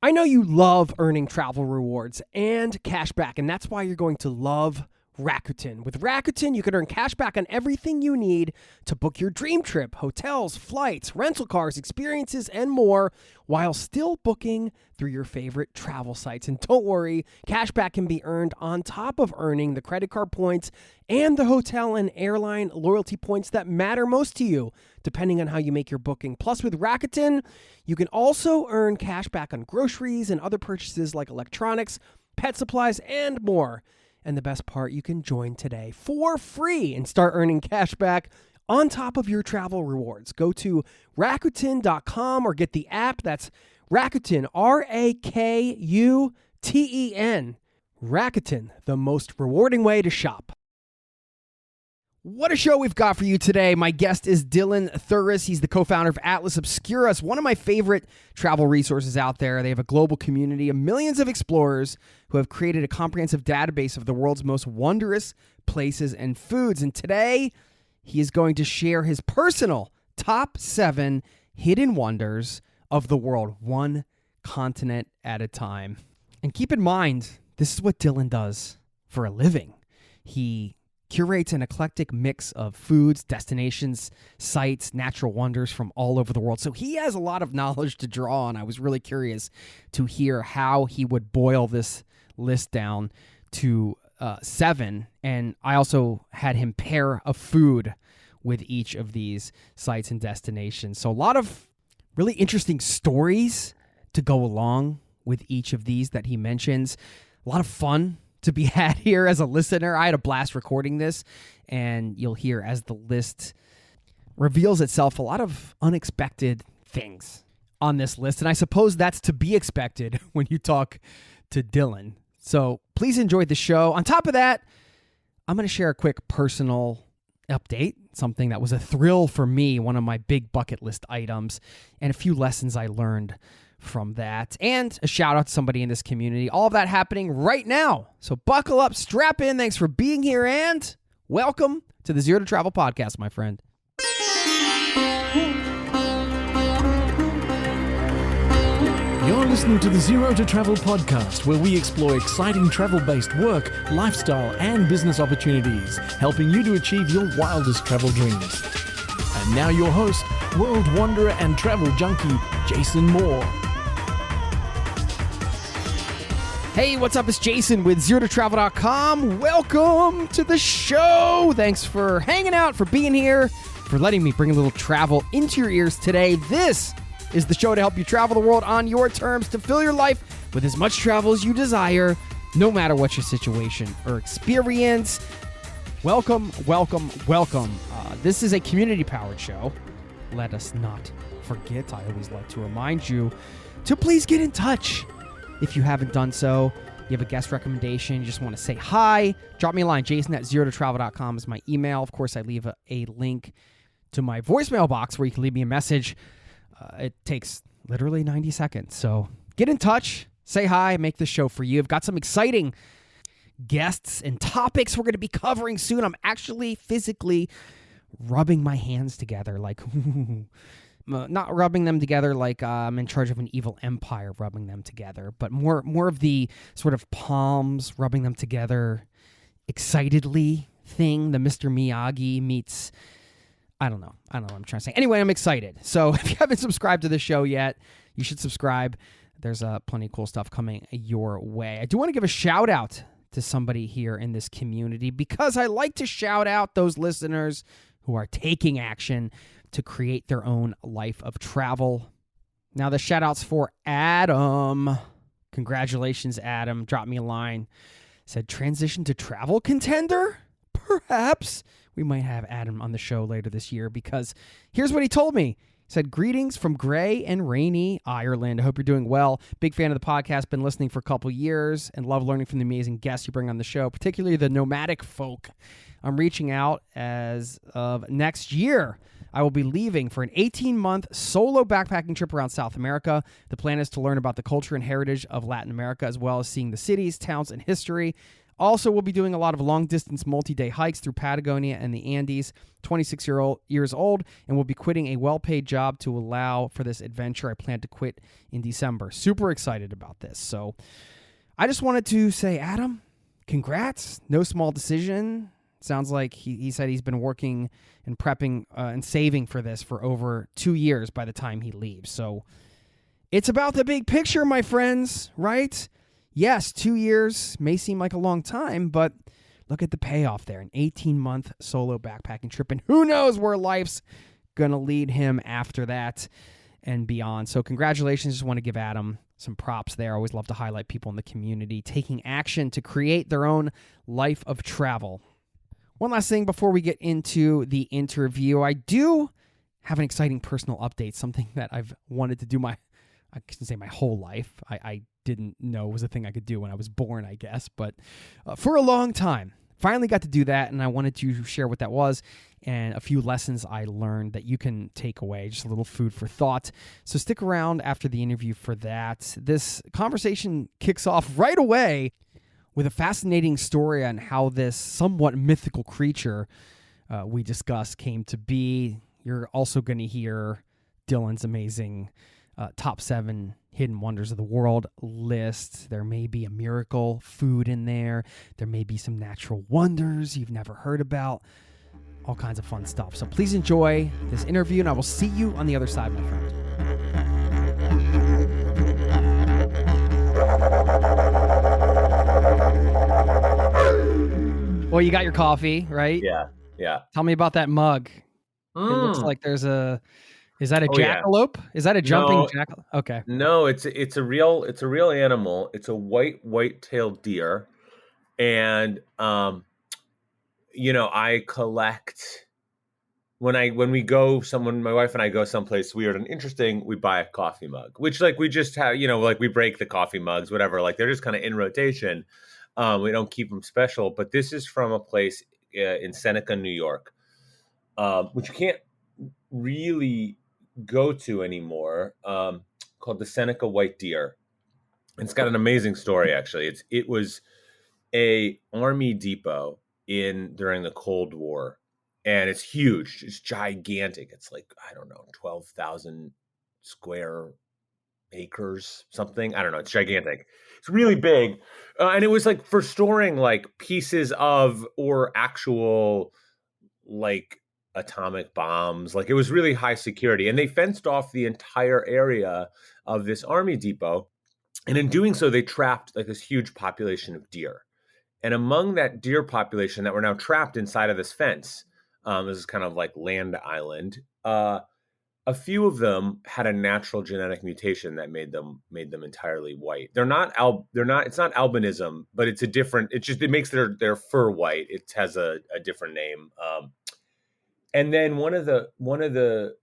I know you love earning travel rewards and cash back, and that's why you're going to love Rakuten. With Rakuten, you can earn cash back on everything you need to book your dream trip, hotels, flights, rental cars, experiences, and more, while still booking through your favorite travel sites. And don't worry, cash back can be earned on top of earning the credit card points and the hotel and airline loyalty points that matter most to you, depending on how you make your booking. Plus, with Rakuten, you can also earn cash back on groceries and other purchases like electronics, pet supplies, and more. And the best part, you can join today for free and start earning cash back on top of your travel rewards. Go to Rakuten.com or get the app. That's Rakuten, Rakuten. Rakuten, the most rewarding way to shop. What a show we've got for you today. My guest is Dylan Thuras. He's the co-founder of Atlas Obscura. It's one of my favorite travel resources out there. They have a global community of millions of explorers who have created a comprehensive database of the world's most wondrous places and foods. And today, he is going to share his personal top 7 hidden wonders of the world, one continent at a time. And keep in mind, this is what Dylan does for a living. He curates an eclectic mix of foods, destinations, sites, natural wonders from all over the world. So he has a lot of knowledge to draw on. I was really curious to hear how he would boil this list down to 7. And I also had him pair a food with each of these sites and destinations. So a lot of really interesting stories to go along with each of these that he mentions. A lot of fun to be had here as a listener. I had a blast recording this, and you'll hear as the list reveals itself a lot of unexpected things on this list, and I suppose that's to be expected when you talk to Dylan. So please enjoy the show. On top of that, I'm going to share a quick personal update, something that was a thrill for me, one of my big bucket list items, and a few lessons I learned from that, and a shout out to somebody in this community. All of that happening right now. So buckle up, strap in. Thanks for being here, and welcome to the Zero to Travel podcast, my friend. You're listening to the Zero to Travel podcast, where we explore exciting travel-based work, lifestyle, and business opportunities, helping you to achieve your wildest travel dreams. And now your host, world wanderer and travel junkie, Jason Moore. Hey, what's up? It's Jason with ZeroToTravel.com. Welcome to the show. Thanks for hanging out, for being here, for letting me bring a little travel into your ears today. This is the show to help you travel the world on your terms, to fill your life with as much travel as you desire, no matter what your situation or experience. Welcome, welcome, welcome. This is a community-powered show. Let us not forget, I always like to remind you to please get in touch. If you haven't done so, you have a guest recommendation, you just want to say hi, drop me a line. Jason@zerototravel.com is my email. Of course, I leave a link to my voicemail box where you can leave me a message. It takes literally 90 seconds. So get in touch, say hi, make this show for you. I've got some exciting guests and topics we're going to be covering soon. I'm actually physically rubbing my hands together, like not rubbing them together like I'm in charge of an evil empire rubbing them together, but more of the sort of palms rubbing them together excitedly thing, the Mr. Miyagi meets, I don't know what I'm trying to say. Anyway, I'm excited. So if you haven't subscribed to the show yet, you should subscribe. There's plenty of cool stuff coming your way. I do want to give a shout out to somebody here in this community, because I like to shout out those listeners who are taking action to create their own life of travel. Now, the shout-out's for Adam. Congratulations, Adam. Dropped me a line. Said, transition to travel contender? Perhaps. We might have Adam on the show later this year, because here's what he told me. He said, greetings from grey and rainy Ireland. I hope you're doing well. Big fan of the podcast. Been listening for a couple years and love learning from the amazing guests you bring on the show, particularly the nomadic folk. I'm reaching out as of next year. I will be leaving for an 18-month solo backpacking trip around South America. The plan is to learn about the culture and heritage of Latin America, as well as seeing the cities, towns, and history Also, we'll be doing a lot of long-distance multi-day hikes through Patagonia and the Andes. 26 years old, and will be quitting a well-paid job to allow for this adventure. I plan to quit in December. Super excited about this. So I just wanted to say, Adam, congrats. No small decision. Sounds like he said he's been working and prepping and saving for this for over 2 years by the time he leaves. So it's about the big picture, my friends, right? Yes, 2 years may seem like a long time, but look at the payoff there. An 18-month solo backpacking trip, and who knows where life's going to lead him after that and beyond. So congratulations. Just want to give Adam some props there. I always love to highlight people in the community taking action to create their own life of travel. One last thing before we get into the interview. I do have an exciting personal update, something that I've wanted to do I can say my whole life. I didn't know was a thing I could do when I was born, I guess, but for a long time. Finally got to do that, and I wanted to share what that was and a few lessons I learned that you can take away, just a little food for thought. So stick around after the interview for that. This conversation kicks off right away with a fascinating story on how this somewhat mythical creature we discussed came to be. You're also going to hear Dylan's amazing top 7 hidden wonders of the world list. There may be a miracle food in there. There may be some natural wonders you've never heard about. All kinds of fun stuff. So please enjoy this interview, and I will see you on the other side, my friend. Well, you got your coffee, right? Yeah. Tell me about that mug. It looks like there's a... Is that a jackalope? Yeah. Is that a jumping jackalope? Okay. No, it's a real animal. It's a white-tailed deer, and I collect when we go. My wife and I go someplace weird and interesting. We buy a coffee mug, which we just have. We break the coffee mugs, whatever. They're just kind of in rotation. We don't keep them special, but this is from a place in Seneca, New York, which you can't really go to anymore, called the Seneca White Deer. It's got an amazing story, actually. It was a army depot during the Cold War, and it's huge. It's gigantic. It's 12,000 square acres, something. I don't know. It's gigantic. It's really big, and it was for storing pieces of or actual atomic bombs. It was really high security, and they fenced off the entire area of this army depot. And in doing so, they trapped this huge population of deer. And among that deer population that were now trapped inside of this fence, this is kind of land island, a few of them had a natural genetic mutation that made them entirely white. It's not albinism, but it makes their fur white. It has a different name. And then one of the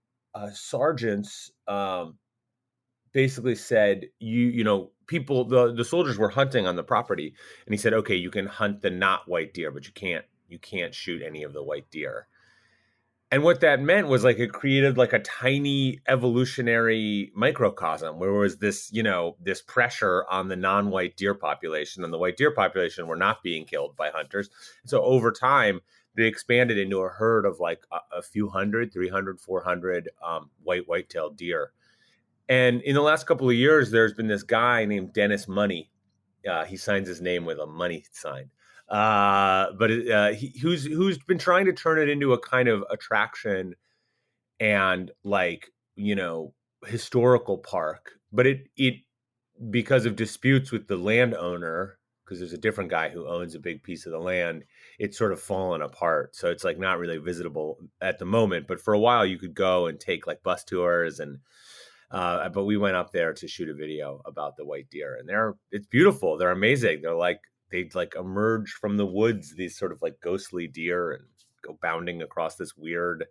sergeants basically said, people, the soldiers were hunting on the property, and he said, okay, you can hunt the not white deer, but you can't shoot any of the white deer. And what that meant was it created a tiny evolutionary microcosm where there was this, this pressure on the non-white deer population, and the white deer population were not being killed by hunters. So over time, they expanded into a herd of a few hundred, 300, 400 white-tailed deer. And in the last couple of years, there's been this guy named Dennis Money. He signs his name with a money sign. But who's been trying to turn it into a kind of attraction and historical park. But it because of disputes with the landowner, because there's a different guy who owns a big piece of the land, it's sort of fallen apart. So it's it's really visitable at the moment. But for a while you could go and take bus tours and but we went up there to shoot a video about the white deer, and it's beautiful. They're amazing. They emerge from the woods, these sort of ghostly deer, and go bounding across this weird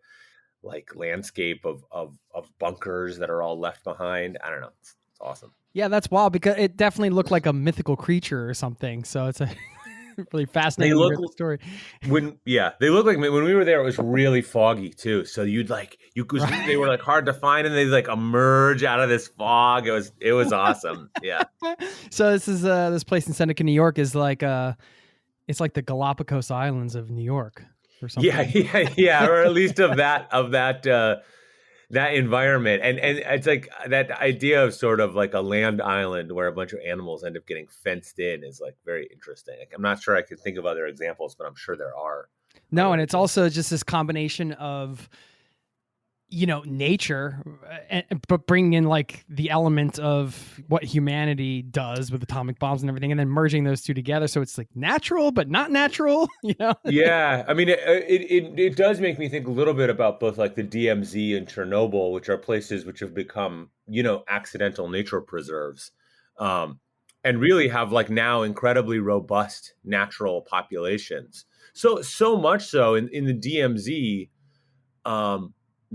landscape of bunkers that are all left behind. I don't know. It's awesome. Yeah, that's wild because it definitely looked like a mythical creature or something. So it's a really fascinating story. They look like, when we were there, it was really foggy too. So they were hard to find, and they emerge out of this fog. It was awesome. Yeah. So this is this place in Seneca, New York is It's like the Galapagos Islands of New York or Yeah, something. yeah, or at least that environment. And it's like that idea of sort of like a land island where a bunch of animals end up getting fenced in is like very interesting. Like, I'm not sure I can think of other examples, but I'm sure there are. No, and it's also just this combination of, nature, but bringing in like the element of what humanity does with atomic bombs and everything, and then merging those two together. So it's like natural, but not natural, Yeah, I mean, it does make me think a little bit about both like the DMZ and Chernobyl, which are places which have become, accidental nature preserves, and really have like now incredibly robust natural populations. So much so in the DMZ,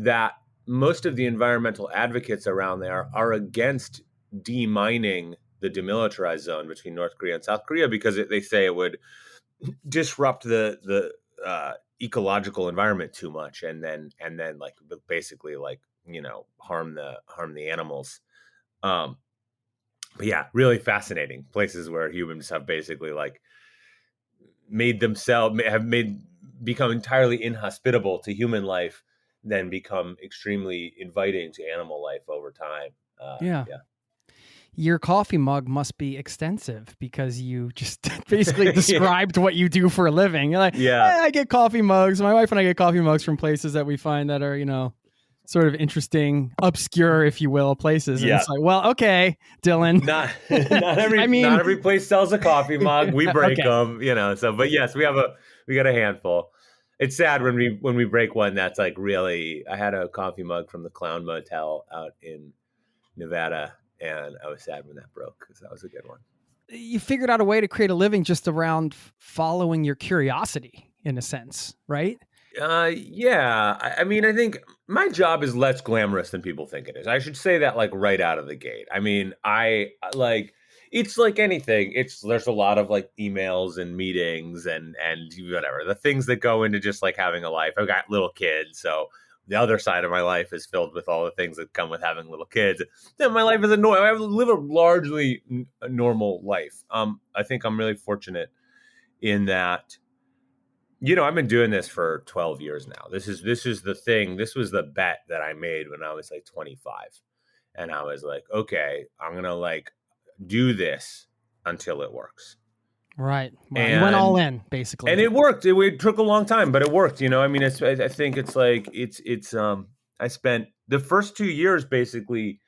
that most of the environmental advocates around there are against demining the demilitarized zone between North Korea and South Korea because they say it would disrupt the ecological environment too much, and then like basically like harm the animals. But yeah, really fascinating places where humans have basically like become entirely inhospitable to human life, then become extremely inviting to animal life over time. Yeah. Your coffee mug must be extensive because you just basically described what you do for a living. You're like, I get coffee mugs. My wife and I get coffee mugs from places that we find that are, sort of interesting, obscure, if you will, places. And it's like, well, okay, Dylan. Not every place sells a coffee mug. We break them, So, but yes, we got a handful. It's sad when we break one that's like really. I had a coffee mug from the Clown Motel out in Nevada, and I was sad when that broke because that was a good one. You figured out a way to create a living just around following your curiosity, in a sense, right? Yeah. I mean, I think my job is less glamorous than people think it is. I should say that like right out of the gate. I mean, it's like anything. There's a lot of like emails and meetings and whatever, the things that go into just like having a life. I've got little kids, so the other side of my life is filled with all the things that come with having little kids. Then my life is annoying. I live a largely normal life. I think I'm really fortunate in that, I've been doing this for 12 years now. This is the thing. This was the bet that I made when I was like 25. And I was like, okay, I'm going to like do this until it works. Right. Well, you went all in, basically. And it worked. It took a long time, but it worked. I mean, I think it's like, I spent the first 2 years basically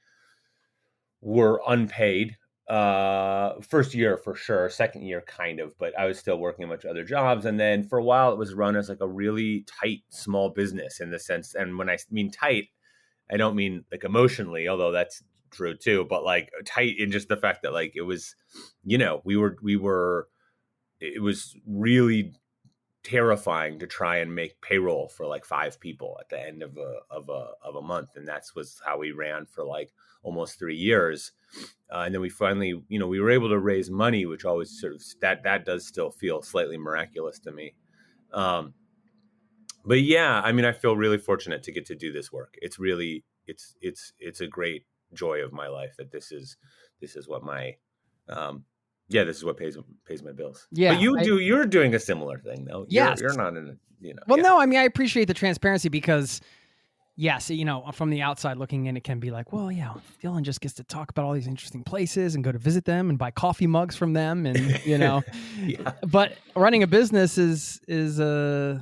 were unpaid. First year for sure, second year kind of, but I was still working a bunch of other jobs. And then for a while it was run as like a really tight small business in the sense. And when I mean tight, I don't mean like emotionally, although that's true too, but like tight in just the fact that like it was, it was really terrifying to try and make payroll for like 5 people at the end of a month. And was how we ran for like almost 3 years. And then we finally, we were able to raise money, which always sort of that does still feel slightly miraculous to me. But yeah, I mean, I feel really fortunate to get to do this work. It's really, it's a great joy of my life that this is what my, this is what pays my bills. Yeah. But you're doing a similar thing though. Yes. You're not in Well, no, I mean, I appreciate the transparency because yes, from the outside looking in, it can be like, well, yeah, Dylan just gets to talk about all these interesting places and go to visit them and buy coffee mugs from them. And, Yeah. But running a business is a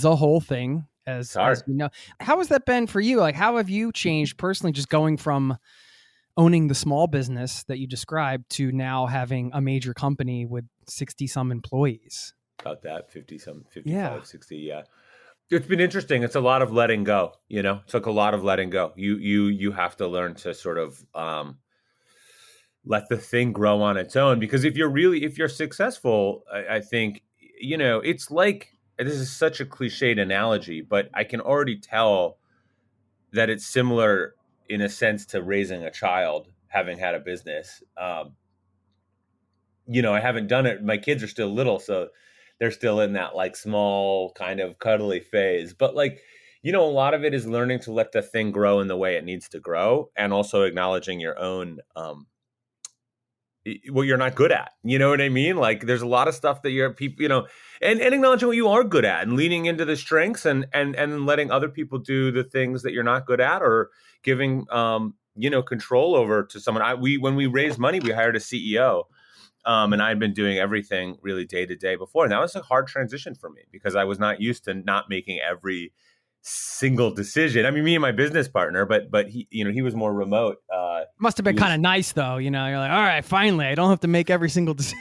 whole thing as we know. How has that been for you? Like, how have you changed personally, just going from owning the small business that you described to now having a major company with 60 some employees? About that, 50 some, 55, 60. Yeah. It's been interesting. It's a lot of letting go, It's like a lot of letting go. You have to learn to sort of let the thing grow on its own, because if you're successful, I think, it's like, this is such a cliched analogy, but I can already tell that it's similar in a sense to raising a child, having had a business. I haven't done it. My kids are still little, so they're still in that like small kind of cuddly phase. But like, a lot of it is learning to let the thing grow in the way it needs to grow, and also acknowledging your own what you're not good at. You know what I mean? Like there's a lot of stuff that you're people, and acknowledging what you are good at and leaning into the strengths and letting other people do the things that you're not good at, or giving, control over to someone. When we raised money, we hired a CEO. And I'd been doing everything really day to day before. And that was a hard transition for me because I was not used to not making every single decision. I mean, me and my business partner, but he was more remote. Must have been kind of nice though. You're like, all right, finally, I don't have to make every single decision.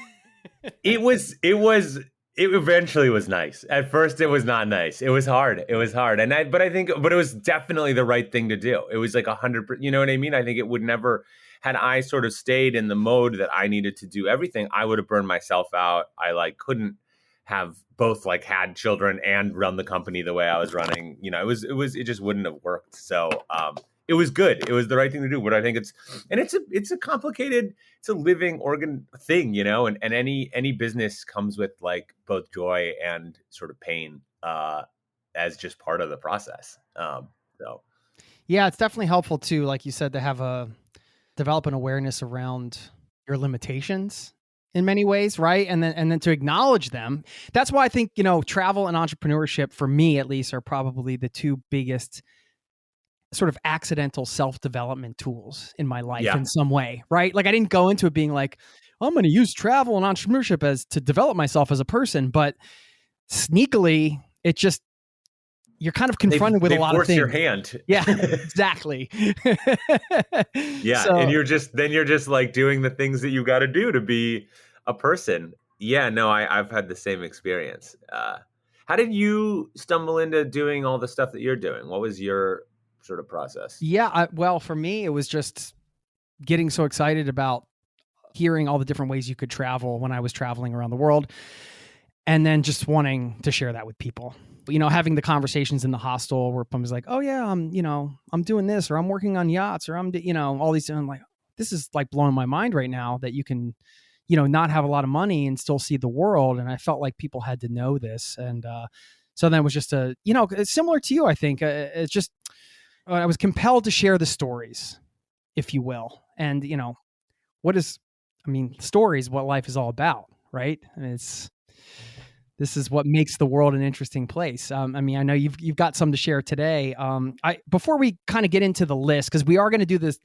It eventually was nice. At first, it was not nice. It was hard. But it was definitely the right thing to do. It was like 100%. You know what I mean? I think it would never, had I sort of stayed in the mode that I needed to do everything, I would have burned myself out. I couldn't have both had children and run the company the way I was running. It just wouldn't have worked. So, it was good. It was the right thing to do. But I think it's a complicated, it's a living organ thing, and any business comes with both joy and sort of pain as just part of the process. Yeah, it's definitely helpful too, like you said, to develop an awareness around your limitations in many ways, right? And then to acknowledge them. That's why I think, travel and entrepreneurship, for me at least, are probably the two biggest sort of accidental self-development tools in my life in some way, right? Like I didn't go into it being like, I'm going to use travel and entrepreneurship as to develop myself as a person, but sneakily, it just, you're kind of confronted with a lot of things. They force your hand. Yeah, exactly. Yeah. So, and you're just doing the things that you got to do to be a person. Yeah, no, I've had the same experience. How did you stumble into doing all the stuff that you're doing? What was your sort of process? Yeah. Well, for me, it was just getting so excited about hearing all the different ways you could travel when I was traveling around the world. And then just wanting to share that with people, having the conversations in the hostel where someone's like, oh yeah, I'm doing this, or I'm working on yachts, or I'm, all these, and I'm like, this is blowing my mind right now that you can, not have a lot of money and still see the world. And I felt like people had to know this. And, so then it was just it's similar to you, I think. It's just, I was compelled to share the stories, if you will. And, stories, what life is all about, right? And this is what makes the world an interesting place. I know you've got some to share today. Before we kind of get into the list, because we are going to do this,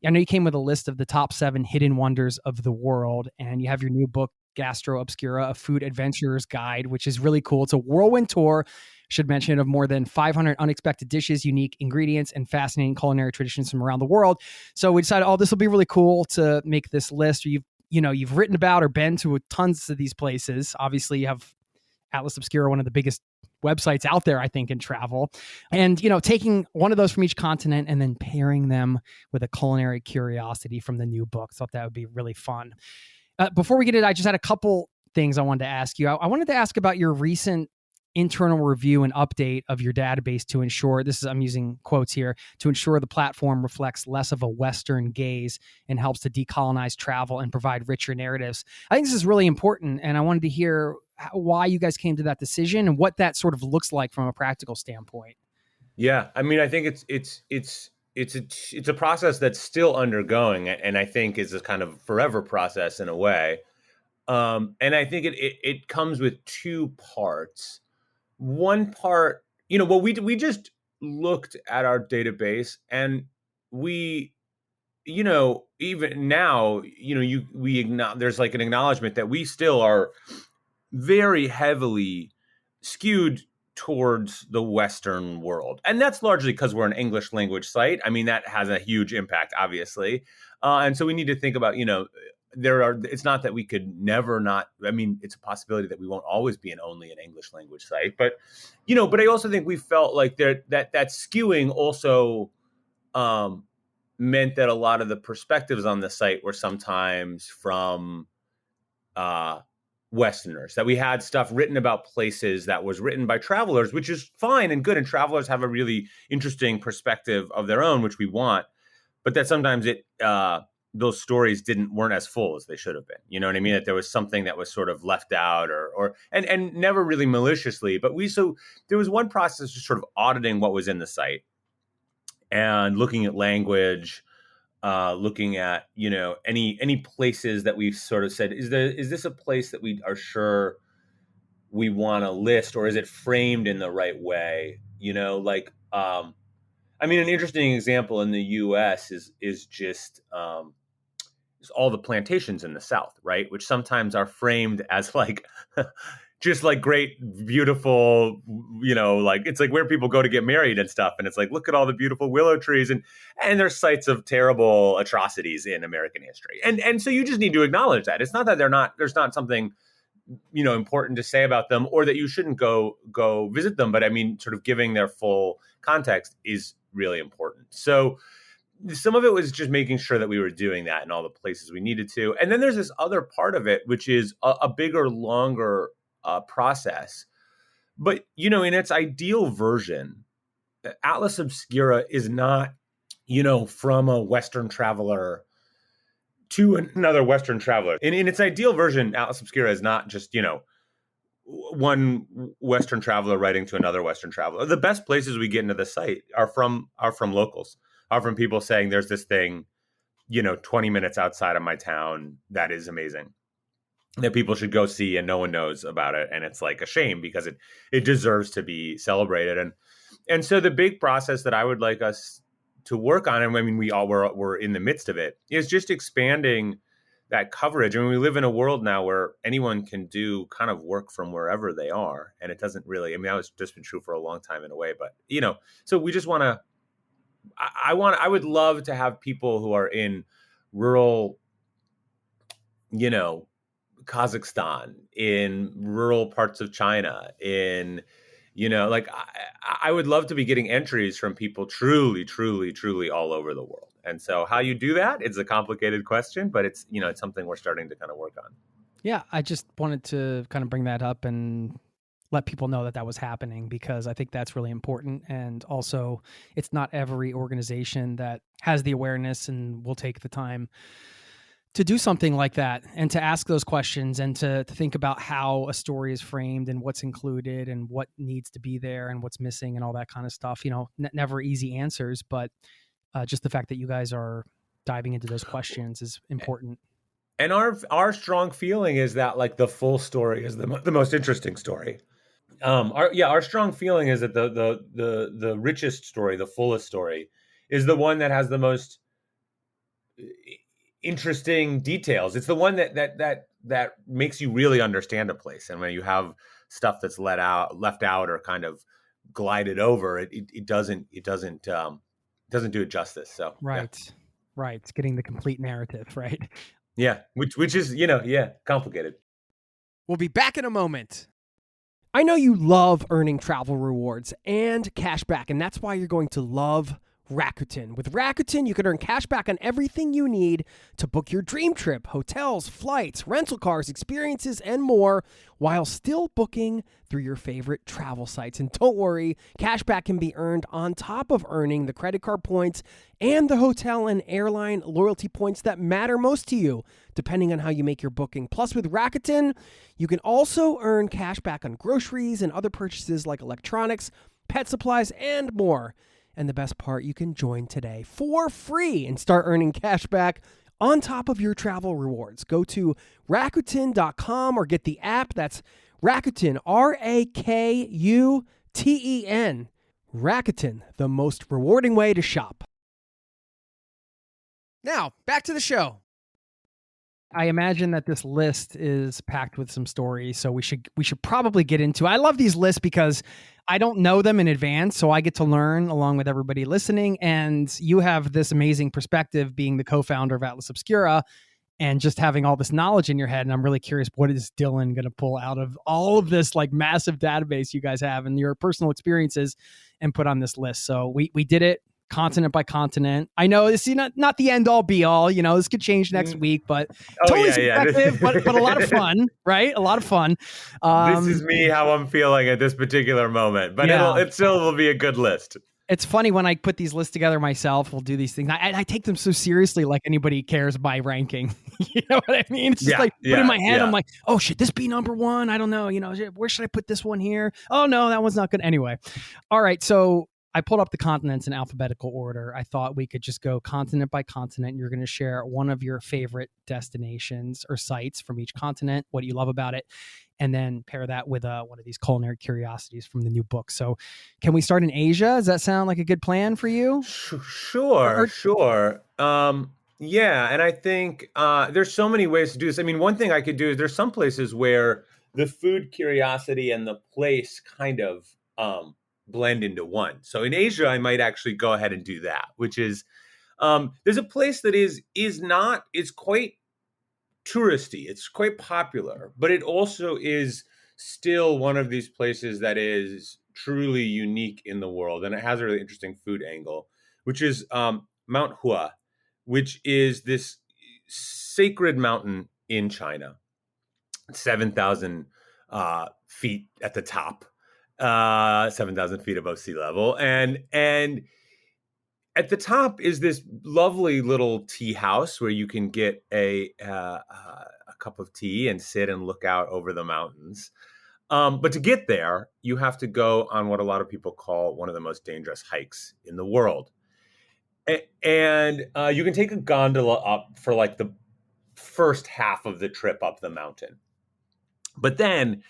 I know you came with a list of the top 7 hidden wonders of the world, and you have your new book, Atlas Obscura, a food adventurer's guide, which is really cool. It's a whirlwind tour, should mention, of more than 500 unexpected dishes, unique ingredients, and fascinating culinary traditions from around the world. So we decided, this will be really cool to make this list. You've written about or been to tons of these places. Obviously, you have Atlas Obscura, one of the biggest websites out there, I think, in travel. And, taking one of those from each continent and then pairing them with a culinary curiosity from the new book. Thought that would be really fun. Before we get into it, I just had a couple things I wanted to ask you. I wanted to ask about your recent internal review and update of your database to ensure, I'm using quotes here, to ensure the platform reflects less of a Western gaze and helps to decolonize travel and provide richer narratives. I think this is really important, and I wanted to hear why you guys came to that decision and what that sort of looks like from a practical standpoint. Yeah, I think it's a process that's still undergoing, and I think is a kind of forever process in a way. And I think it comes with two parts. One part, we just looked at our database, and we, even now, there's an acknowledgement that we still are very heavily skewed towards the Western world. And that's largely because we're an English language site. That has a huge impact, obviously. And so we need to think about, it's not that we could never not, it's a possibility that we won't always be only an English language site, but I also think we felt like that skewing also meant that a lot of the perspectives on the site were sometimes from Westerners, that we had stuff written about places that was written by travelers, which is fine and good. And travelers have a really interesting perspective of their own, which we want, but that sometimes those stories weren't as full as they should have been. You know what I mean? That there was something that was sort of left out and never really maliciously, but there was one process just sort of auditing what was in the site and looking at language, looking at, any places that we've sort of said, is this a place that we are sure we want to list, or is it framed in the right way? An interesting example in the U.S. is just is all the plantations in the South, right? Which sometimes are framed as like just like great, beautiful, it's like where people go to get married and stuff. And it's like, look at all the beautiful willow trees, and there's sites of terrible atrocities in American history. And so you just need to acknowledge that. It's not that there's not something, important to say about them, or that you shouldn't go visit them. But I mean, sort of giving their full context is really important. So some of it was just making sure that we were doing that in all the places we needed to. And then there's this other part of it, which is a bigger, longer process. But, in its ideal version, Atlas Obscura is not, from a Western traveler to another Western traveler. In its ideal version, Atlas Obscura is not just, one Western traveler writing to another Western traveler. The best places we get into the site are from locals, are from people saying there's this thing, 20 minutes outside of my town that is amazing, that people should go see, and no one knows about it. And it's like a shame, because it deserves to be celebrated. And so the big process that I would like us to work on, and I mean, we're in the midst of it, is just expanding that coverage. I mean, we live in a world now where anyone can do kind of work from wherever they are. And it doesn't really, that was just been true for a long time in a way, but so we just want to, I would love to have people who are in rural, Kazakhstan, in rural parts of China, in, I would love to be getting entries from people truly, truly, truly all over the world. And so how you do that, it's a complicated question, but it's, it's something we're starting to kind of work on. Yeah, I just wanted to kind of bring that up and let people know that was happening, because I think that's really important. And also, it's not every organization that has the awareness and will take the time to do something like that, and to ask those questions, and to think about how a story is framed, and what's included, and what needs to be there, and what's missing, and all that kind of stuff. Never easy answers, but just the fact that you guys are diving into those questions is important. And our strong feeling is that like the full story is the most interesting story. Our strong feeling is that the richest story, the fullest story, is the one that has the most interesting details. It's the one that makes you really understand a place. And when you have stuff that's left out or kind of glided over, it doesn't do it justice. So right. It's getting the complete narrative, right? Yeah, which is complicated. We'll be back in a moment. I know you love earning travel rewards and cash back, and that's why you're going to love Rakuten. With Rakuten, you can earn cash back on everything you need to book your dream trip: hotels, flights, rental cars, experiences, and more, while still booking through your favorite travel sites. And don't worry, cash back can be earned on top of earning the credit card points and the hotel and airline loyalty points that matter most to you, depending on how you make your booking. Plus, with Rakuten, you can also earn cash back on groceries and other purchases like electronics, pet supplies, and more. And the best part, you can join today for free and start earning cash back on top of your travel rewards. Go to Rakuten.com or get the app. That's Rakuten, Rakuten. Rakuten, the most rewarding way to shop. Now, back to the show. I imagine that this list is packed with some stories, so we should probably get into. I love these lists because I don't know them in advance, so I get to learn along with everybody listening. And you have this amazing perspective, being the co-founder of Atlas Obscura, and just having all this knowledge in your head. And I'm really curious, what is Dylan going to pull out of all of this like massive database you guys have and your personal experiences and put on this list? So we did it continent by continent. I know this is not the end all be all, this could change next week, but totally subjective, but a lot of fun, right? A lot of fun. This is me, how I'm feeling at this particular moment, but it still will be a good list. It's funny when I put these lists together myself, we'll do these things. I take them so seriously, like anybody cares by ranking. You know what I mean? It's just put in my head, I'm like, oh, should this be number one? I don't know. Where should I put this one here? Oh no, that one's not good. Anyway. All right. So I pulled up the continents in alphabetical order. I thought we could just go continent by continent. You're going to share one of your favorite destinations or sites from each continent, what you love about it, and then pair that with one of these culinary curiosities from the new book. So can we start in Asia? Does that sound like a good plan for you? Sure. Yeah, and I think there's so many ways to do this. I mean, one thing I could do is there's some places where the food curiosity and the place kind of blend into one. So in Asia, I might actually go ahead and do that, which is there's a place that is quite touristy. It's quite popular, but it also is still one of these places that is truly unique in the world, and it has a really interesting food angle, which is Mount Hua, which is this sacred mountain in China, 7,000 feet at the top, 7,000 feet above sea level, and at the top is this lovely little tea house where you can get a cup of tea and sit and look out over the mountains. But to get there, you have to go on what a lot of people call one of the most dangerous hikes in the world. And you can take a gondola up for like the first half of the trip up the mountain. But then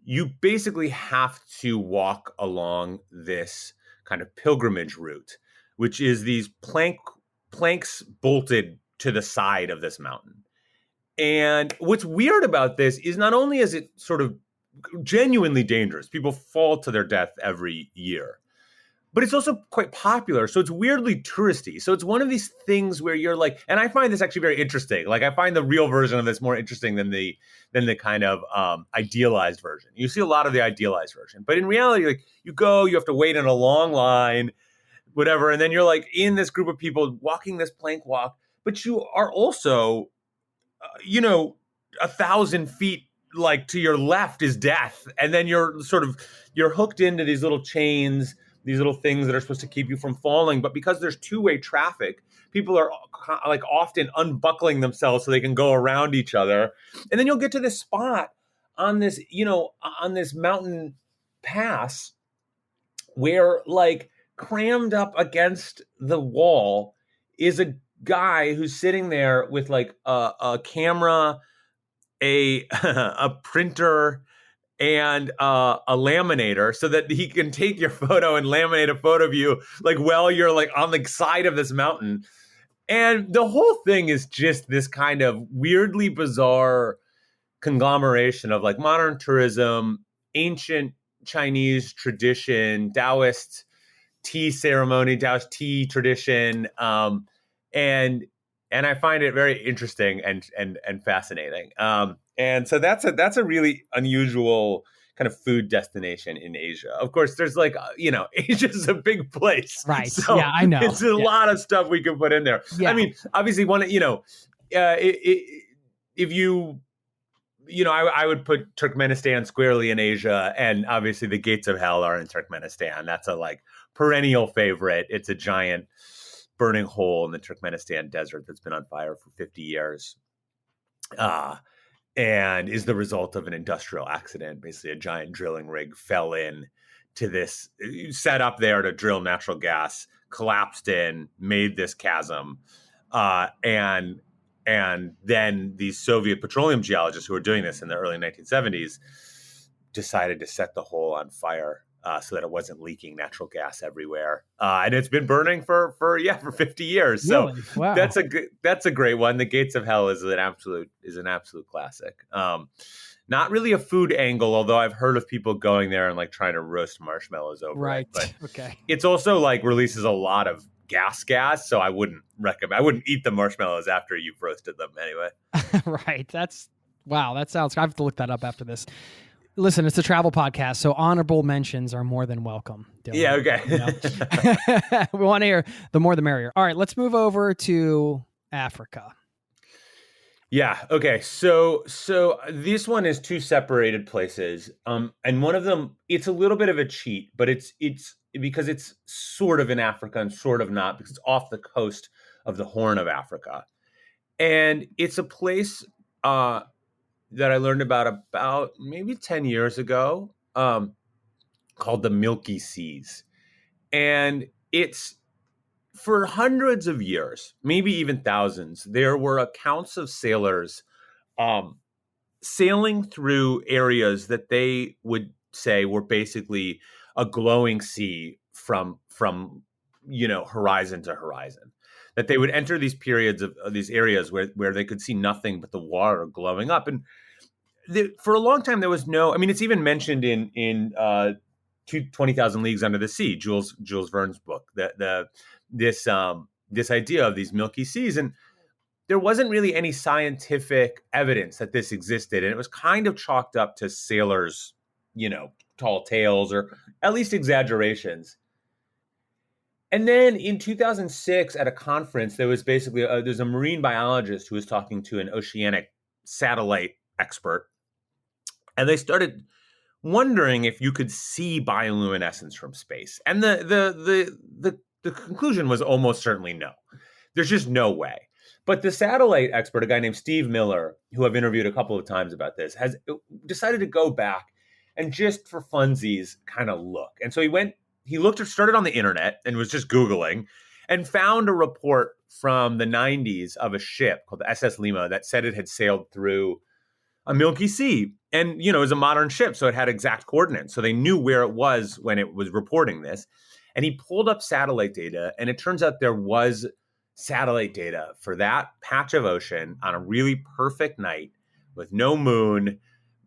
you basically have to walk along this kind of pilgrimage route, which is these planks bolted to the side of this mountain. And what's weird about this is not only is it sort of genuinely dangerous, people fall to their death every year, but it's also quite popular. So it's weirdly touristy. So it's one of these things where you're like, and I find this actually very interesting. Like I find the real version of this more interesting than the kind of idealized version. You see a lot of the idealized version, but in reality, like you have to wait in a long line, whatever. And then you're like in this group of people walking this plank walk, but you are also, 1,000 feet like to your left is death. And then you're hooked into these little chains, these little things that are supposed to keep you from falling. But because there's two-way traffic, people are like often unbuckling themselves so they can go around each other. And then you'll get to this spot on this, on this mountain pass where like crammed up against the wall is a guy who's sitting there with like a camera, a printer, and a laminator so that he can take your photo and laminate a photo of you like while you're like on the side of this mountain. And the whole thing is just this kind of weirdly bizarre conglomeration of like modern tourism, ancient Chinese tradition, Taoist tea ceremony, Taoist tea tradition, and I find it very interesting and fascinating. And so that's a really unusual kind of food destination in Asia. Of course, there's like Asia's a big place, right? So yeah, I know. It's a lot of stuff we can put in there. Yeah. I mean, obviously, if you. I would put Turkmenistan squarely in Asia, and obviously the gates of hell are in Turkmenistan. That's a like perennial favorite. It's a giant burning hole in the Turkmenistan desert that's been on fire for 50 years, and is the result of an industrial accident. Basically, a giant drilling rig fell in to this, set up there to drill natural gas, collapsed in, made this chasm, and then these Soviet petroleum geologists who were doing this in the early 1970s decided to set the hole on fire so that it wasn't leaking natural gas everywhere. And it's been burning for 50 years. Really? So wow. That's a great one. The Gates of Hell is an absolute classic. Not really a food angle, although I've heard of people going there and like trying to roast marshmallows over it. But okay. It's also like releases a lot of gas, so I wouldn't eat the marshmallows after you've roasted them anyway. Right. That sounds, I have to look that up after this. Listen, it's a travel podcast, so honorable mentions are more than welcome, Dylan. Yeah, okay. We want to hear the more the merrier. All right, let's move over to Africa. Yeah, okay. So this one is two separated places. And one of them, it's a little bit of a cheat, but it's because it's sort of in Africa and sort of not, because it's off the coast of the Horn of Africa. And it's a place that I learned about maybe 10 years ago, called the Milky Seas. And it's for hundreds of years, maybe even thousands, there were accounts of sailors sailing through areas that they would say were basically a glowing sea from horizon to horizon. That they would enter these periods of these areas where they could see nothing but the water glowing up. And for a long time, there was no. I mean, it's even mentioned in 20,000 Leagues Under the Sea, Jules Verne's book. This idea of these milky seas, and there wasn't really any scientific evidence that this existed, and it was kind of chalked up to sailors, tall tales or at least exaggerations. And then in 2006, at a conference, there was basically there's a marine biologist who was talking to an oceanic satellite expert, and they started wondering if you could see bioluminescence from space. And the conclusion was almost certainly no. There's just no way. But the satellite expert, a guy named Steve Miller, who I've interviewed a couple of times about this, has decided to go back and just for funsies kind of look. And so started on the internet and was just Googling and found a report from the 90s of a ship called the SS Lima that said it had sailed through a Milky Sea. And, it was a modern ship, so it had exact coordinates. So they knew where it was when it was reporting this. And he pulled up satellite data, and it turns out there was satellite data for that patch of ocean on a really perfect night with no moon,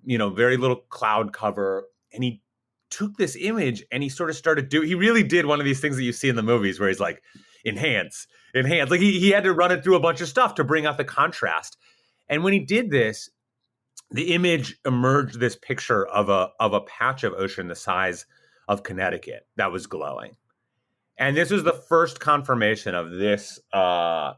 very little cloud cover. And he took this image and he sort of he really did one of these things that you see in the movies where he's like, enhance. Like he had to run it through a bunch of stuff to bring out the contrast. And when he did this, the image emerged this picture of a patch of ocean the size of Connecticut that was glowing. And this was the first confirmation of this, the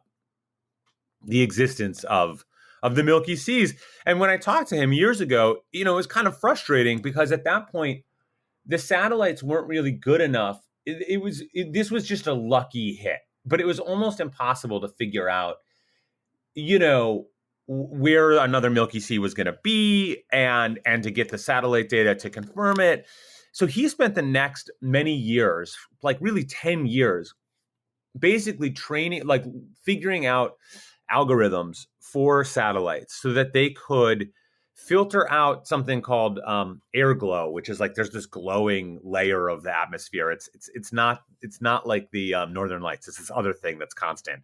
existence of the Milky Seas. And when I talked to him years ago, it was kind of frustrating because at that point, the satellites weren't really good enough. This was just a lucky hit, but it was almost impossible to figure out, where another Milky Sea was going to be and to get the satellite data to confirm it. So he spent the next many years, like really 10 years, basically figuring out algorithms for satellites so that they could filter out something called air glow, which is like there's this glowing layer of the atmosphere. It's not like the Northern Lights. It's this other thing that's constant.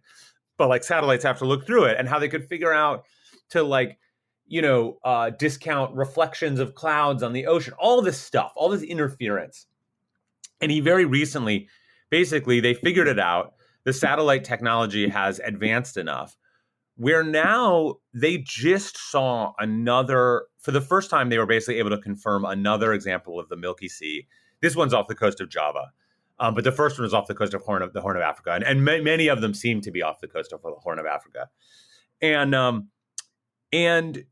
But like satellites have to look through it, and how they could figure out to discount reflections of clouds on the ocean, all this stuff, all this interference. And he very recently, basically, they figured it out. The satellite technology has advanced enough where now they just saw for the first time, they were basically able to confirm another example of the Milky Sea. This one's off the coast of Java. But the first one was off the coast of the Horn of Africa. And many of them seem to be off the coast of the Horn of Africa. And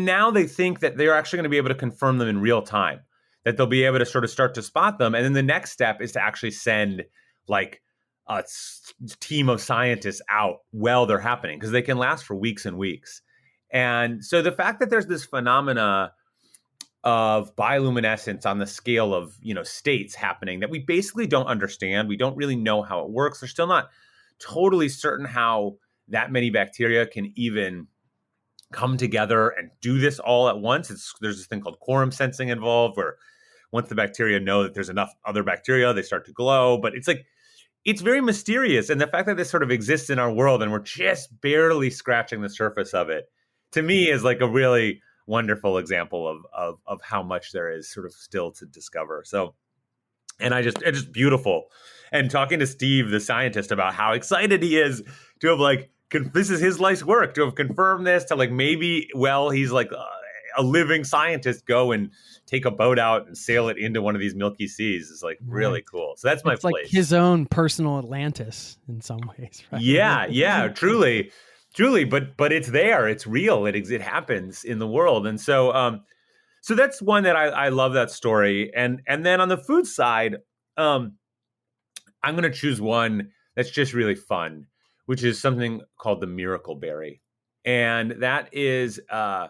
now they think that they're actually going to be able to confirm them in real time, that they'll be able to sort of start to spot them. And then the next step is to actually send like a team of scientists out while they're happening, because they can last for weeks and weeks. And so the fact that there's this phenomena of bioluminescence on the scale of, states happening that we basically don't understand. We don't really know how it works. They're still not totally certain how that many bacteria can even come together and do this all at once. There's this thing called quorum sensing involved, where once the bacteria know that there's enough other bacteria, they start to glow. But it's very mysterious. And the fact that this sort of exists in our world and we're just barely scratching the surface of it, to me, is like a really wonderful example of how much there is sort of still to discover. So, and it's just beautiful. And talking to Steve, the scientist, about how excited he is to have this is his life's work, to have confirmed this, to maybe, he's like a living scientist, go and take a boat out and sail it into one of these Milky Seas is really cool. So that's my place. Like his own personal Atlantis in some ways, right? Yeah, truly. Truly, but it's there. It's real. It happens in the world. And so so that's one that I love, that story. And then on the food side, I'm going to choose one that's just really fun, which is something called the miracle berry. And that is a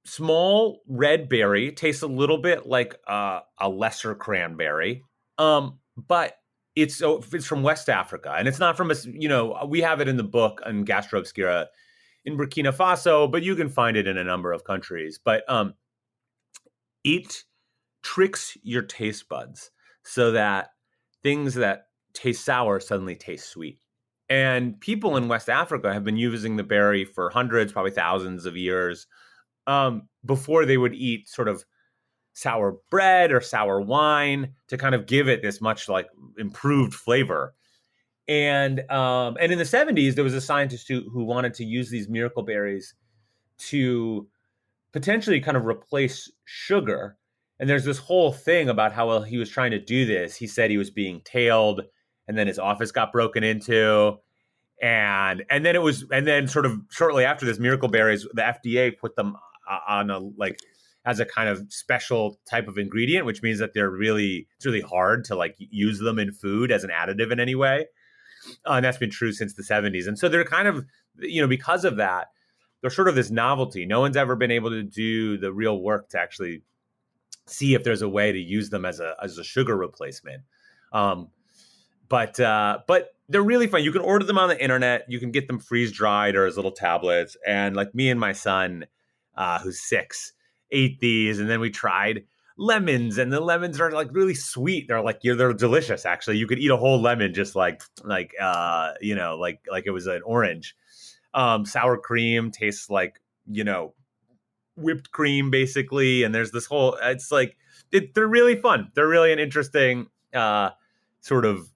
small red berry, tastes a little bit like a lesser cranberry, but it's from West Africa, and it's not from we have it in the book on Gastro Obscura in Burkina Faso, but you can find it in a number of countries. But it tricks your taste buds so that things that taste sour suddenly taste sweet. And people in West Africa have been using the berry for hundreds, probably thousands of years before they would eat sort of sour bread or sour wine to kind of give it this much like improved flavor. And in the 70s, there was a scientist who wanted to use these miracle berries to potentially kind of replace sugar. And there's this whole thing about how well he was trying to do this. He said he was being tailed, and then his office got broken into. And then sort of shortly after this, miracle berries, the FDA put them on as a kind of special type of ingredient, which means that it's really hard to like use them in food as an additive in any way. And that's been true since the 70s. And so they're kind of, because of that, they're sort of this novelty. No one's ever been able to do the real work to actually see if there's a way to use them as a sugar replacement. But they're really fun. You can order them on the internet. You can get them freeze dried or as little tablets. And like me and my son, who's 6, ate these, and then we tried lemons, and the lemons are like really sweet. They're delicious. Actually, you could eat a whole lemon just like it was an orange. Sour cream tastes like whipped cream basically, and there's this whole. It's like they're really fun. They're really an interesting sort of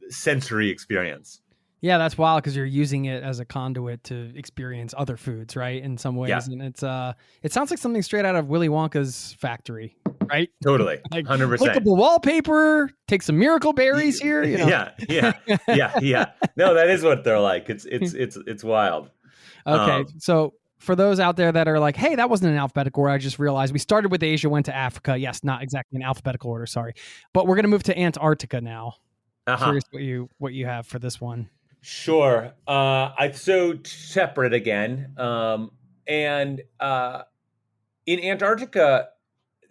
sensory experience. Yeah, that's wild because you're using it as a conduit to experience other foods, right? In some ways, yeah. And it sounds like something straight out of Willy Wonka's factory, right? Totally, 100%. Clickable wallpaper. Take some miracle berries here. Yeah. No, that is what they're like. It's wild. Okay, so for those out there that are like, hey, that wasn't an alphabetical order. I just realized we started with Asia, went to Africa. Yes, not exactly in alphabetical order. Sorry, but we're gonna move to Antarctica now. Curious what you have for this one. Sure. So separate again. In Antarctica,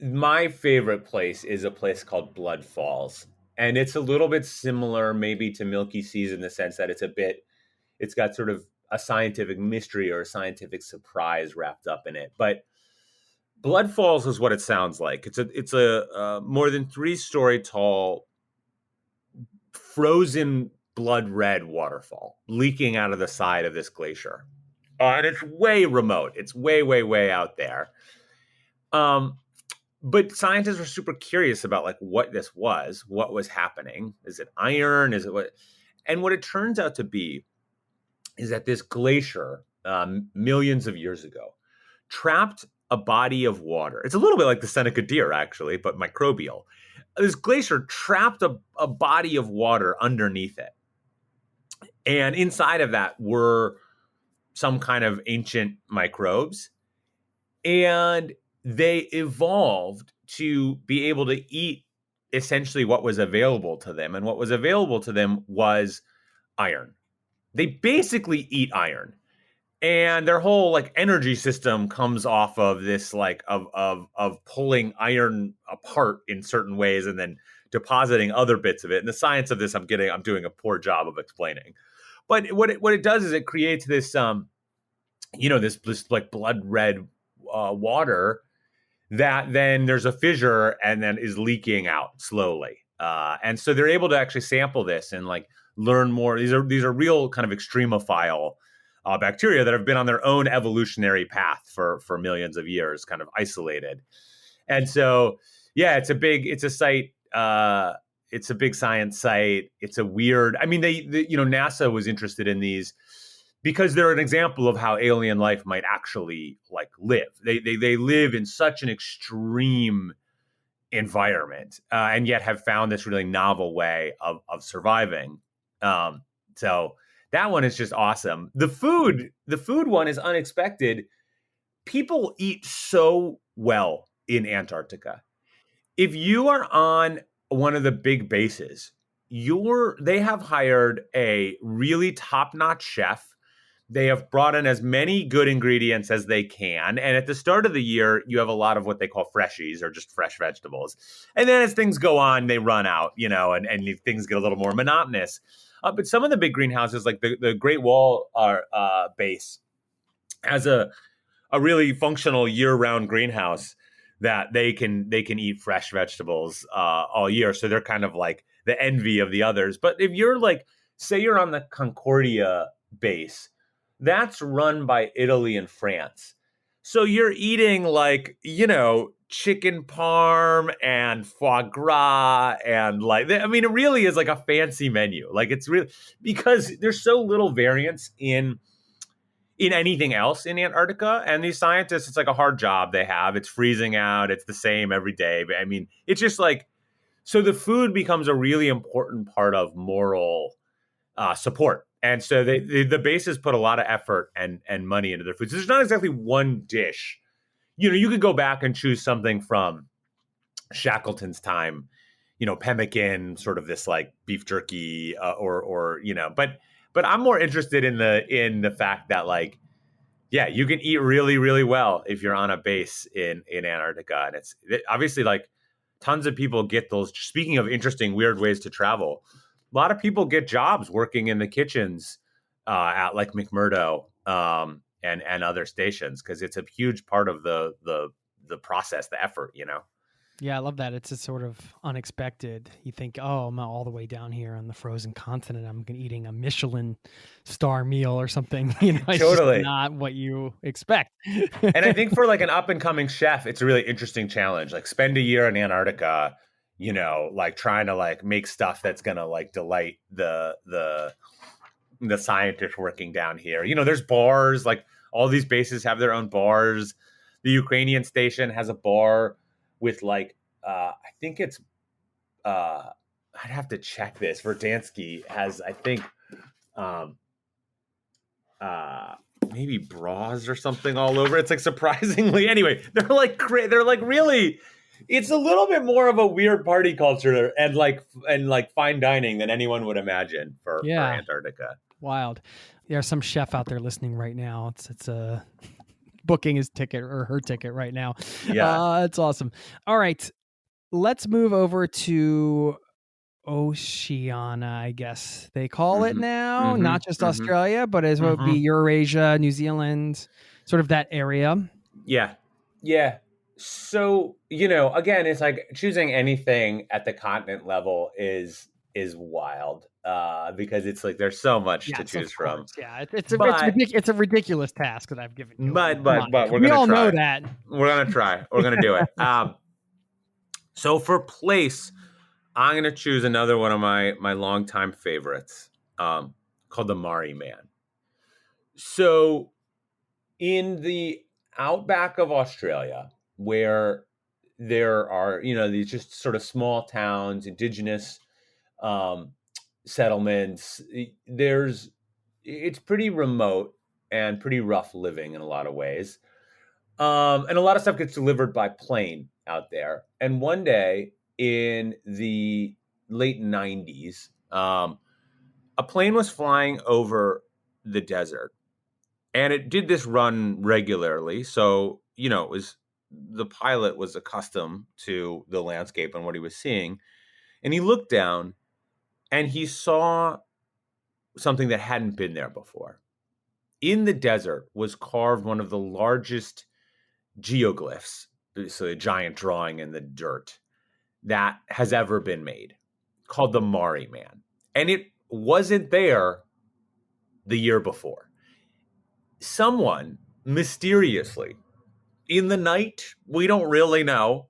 my favorite place is a place called Blood Falls. And it's a little bit similar maybe to Milky Seas in the sense that it's got sort of a scientific mystery or a scientific surprise wrapped up in it. But Blood Falls is what it sounds like. It's a more than 3-story tall, frozen blood red waterfall leaking out of the side of this glacier. And it's way remote. It's way, way, way out there. But scientists were super curious about like what this was, what was happening. Is it iron? Is it what? And what it turns out to be is that this glacier, millions of years ago, trapped a body of water. It's a little bit like the Seneca deer, actually, but microbial. This glacier trapped a body of water underneath it. And inside of that were some kind of ancient microbes. And they evolved to be able to eat essentially what was available to them. And what was available to them was iron. They basically eat iron. And their whole like energy system comes off of this like of pulling iron apart in certain ways and then depositing other bits of it. And the science of this I'm doing a poor job of explaining. But what it does is it creates this this like blood red water that then there's a fissure and then is leaking out slowly. And so they're able to actually sample this and like learn more. These are real kind of extremophile bacteria that have been on their own evolutionary path for millions of years, kind of isolated. And so, yeah, it's a site. It's a big science site. It's a weird. I mean, NASA was interested in these because they're an example of how alien life might actually like live. They live in such an extreme environment and yet have found this really novel way of surviving. So that one is just awesome. The food one is unexpected. People eat so well in Antarctica. If you are on one of the big bases, they have hired a really top-notch chef They have brought in as many good ingredients as they can. And at the start of the year, you have a lot of what they call freshies or just fresh vegetables. And then as things go on, they run out, and things get a little more monotonous. But some of the big greenhouses, like the Great Wall base, has a really functional year-round greenhouse that they can eat fresh vegetables all year. So they're kind of like the envy of the others. But if you're like, say you're on the Concordia base, that's run by Italy and France. So you're eating like, chicken parm and foie gras and it really is like a fancy menu. Like it's really, because there's so little variance in anything else in Antarctica. And these scientists, it's like a hard job they have. It's freezing out. It's the same every day. But it's just like, so the food becomes a really important part of moral support. And so the bases put a lot of effort and money into their food. So there's not exactly one dish. You could go back and choose something from Shackleton's time, pemmican, sort of this like beef jerky, but I'm more interested in the fact that you can eat really, really well if you're on a base in Antarctica. And it's obviously like tons of people get those. Speaking of interesting, weird ways to travel, a lot of people get jobs working in the kitchens at like McMurdo and other stations, because it's a huge part of the process, the effort, Yeah, I love that. It's a sort of unexpected. You think, oh, I'm all the way down here on the frozen continent. I'm eating a Michelin star meal or something. It's Totally just not what you expect. And I think for like an up and coming chef, it's a really interesting challenge. Like spend a year in Antarctica, like trying to like make stuff that's gonna like delight the scientists working down here. There's bars. Like all these bases have their own bars. The Ukrainian station has a bar with like I think it's I'd have to check this. Verdansk has, I think, maybe bras or something all over. It's like surprisingly, anyway, they're like really, it's a little bit more of a weird party culture and like fine dining than anyone would imagine for Antarctica. Wild. There's some chef out there listening right now. It's a booking his ticket or her ticket right now. Yeah. It's awesome. All right. Let's move over to Oceania, I guess they call it now. Not just Australia, but as what would be Eurasia, New Zealand, sort of that area. Yeah. Yeah. So, again, it's like choosing anything at the continent level is wild because it's like there's so much to choose from. Yeah, it's a ridiculous task that I've given you. But we all know that. We're gonna try. We're gonna do it. So for place, I'm gonna choose another one of my longtime favorites, called the Mari Man. So in the outback of Australia, where there are these just sort of small towns, indigenous settlements, it's pretty remote and pretty rough living in a lot of ways. And a lot of stuff gets delivered by plane out there. And one day in the late 90s, a plane was flying over the desert, and it did this run regularly. So, the pilot was accustomed to the landscape and what he was seeing. And he looked down and he saw something that hadn't been there before. In the desert was carved one of the largest geoglyphs, so a giant drawing in the dirt, that has ever been made, called the Mari Man. And it wasn't there the year before. Someone mysteriously, in the night, we don't really know,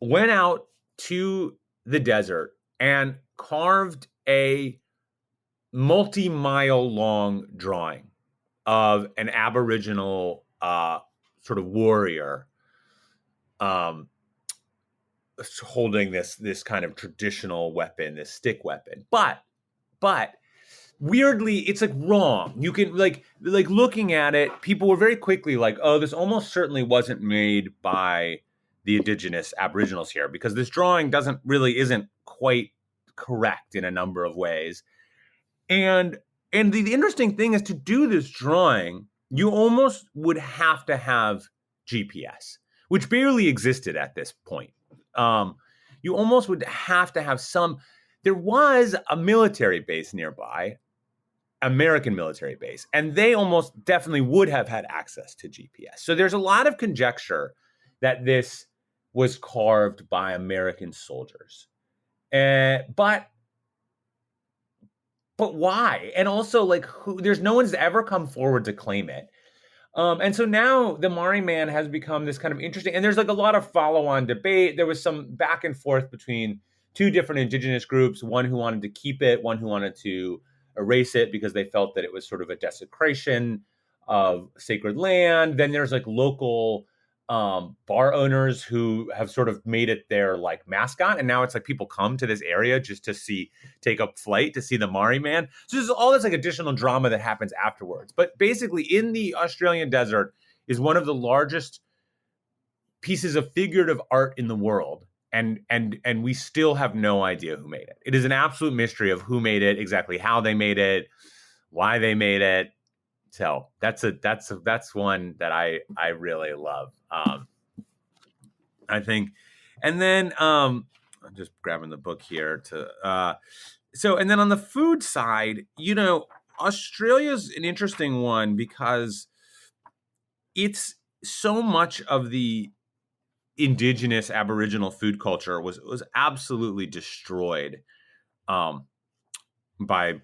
went out to the desert and carved a multi-mile long drawing of an Aboriginal sort of warrior holding this kind of traditional weapon, this stick weapon. But weirdly, it's like wrong. You can like looking at it, people were very quickly like, oh, this almost certainly wasn't made by the indigenous Aboriginals here, because this drawing isn't quite correct in a number of ways. And the interesting thing is, to do this drawing, you almost would have to have GPS, which barely existed at this point. You almost would have to have some. There was a military base nearby, American military base, and they almost definitely would have had access to GPS. So there's a lot of conjecture that this was carved by American soldiers. But why? And also, like, there's no one's ever come forward to claim it. And so now the Mari Man has become this kind of interesting, and there's like a lot of follow-on debate. There was some back and forth between two different indigenous groups, one who wanted to keep it, one who wanted to erase it because they felt that it was sort of a desecration of sacred land. Then there's like local bar owners who have sort of made it their like mascot, and now it's like people come to this area just to take up flight to see the Mari Man. So there's all this like additional drama that happens afterwards. But basically, in the Australian desert is one of the largest pieces of figurative art in the world, and we still have no idea who made it. It is an absolute mystery of who made it, exactly how they made it, why they made it. So that's one that I really love. I think, and then I'm just grabbing the book here to. And then on the food side, Australia's an interesting one because it's so much of the indigenous Aboriginal food culture was absolutely destroyed by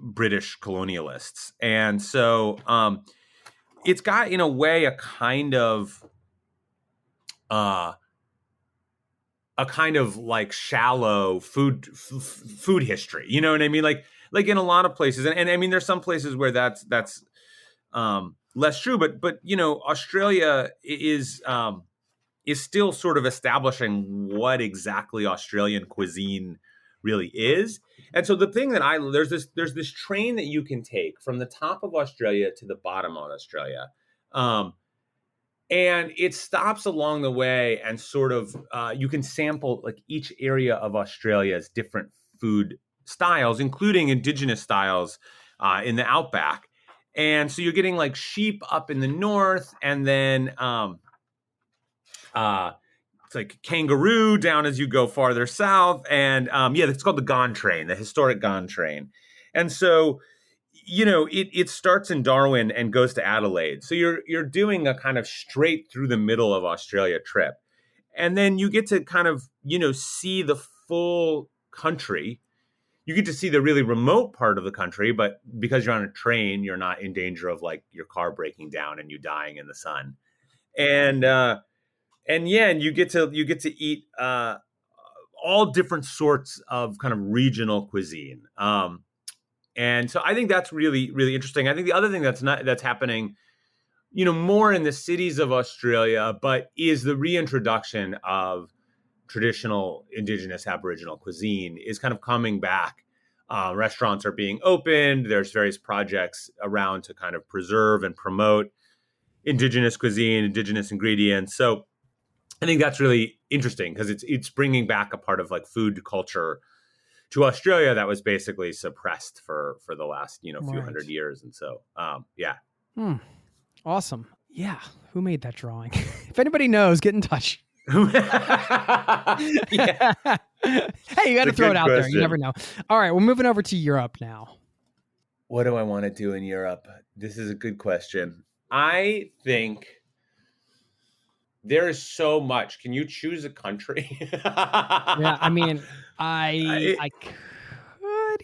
British colonialists. And so it's got, in a way, a kind of like shallow food history. You know what I mean? Like in a lot of places, and I mean, there's some places where that's less true, but Australia is still sort of establishing what exactly Australian cuisine really is. And so the thing that there's this train that you can take from the top of Australia to the bottom of Australia. And it stops along the way, and sort of you can sample like each area of Australia's different food styles, including indigenous styles in the outback. And so you're getting like sheep up in the north, and then it's like kangaroo down as you go farther south. And it's called the Gone Train, the historic Gone Train. And so it starts in Darwin and goes to Adelaide. So you're doing a kind of straight through the middle of Australia trip. And then you get to kind of, see the full country. You get to see the really remote part of the country, but because you're on a train, you're not in danger of like your car breaking down and you dying in the sun. And you get to eat all different sorts of kind of regional cuisine. And so I think that's really, really interesting. I think the other thing that's happening, more in the cities of Australia, but is the reintroduction of traditional indigenous Aboriginal cuisine is kind of coming back. Restaurants are being opened. There's various projects around to kind of preserve and promote indigenous cuisine, indigenous ingredients. So I think that's really interesting because it's bringing back a part of like food culture to Australia that was basically suppressed for the last few hundred years. And so Awesome. Yeah, who made that drawing? If anybody knows, get in touch. Yeah. Hey, you got to throw it out there. You never know. All right, we're moving over to Europe now. What do I want to do in Europe? This is a good question. I think there is so much. Can you choose a country? Yeah, I mean, I could.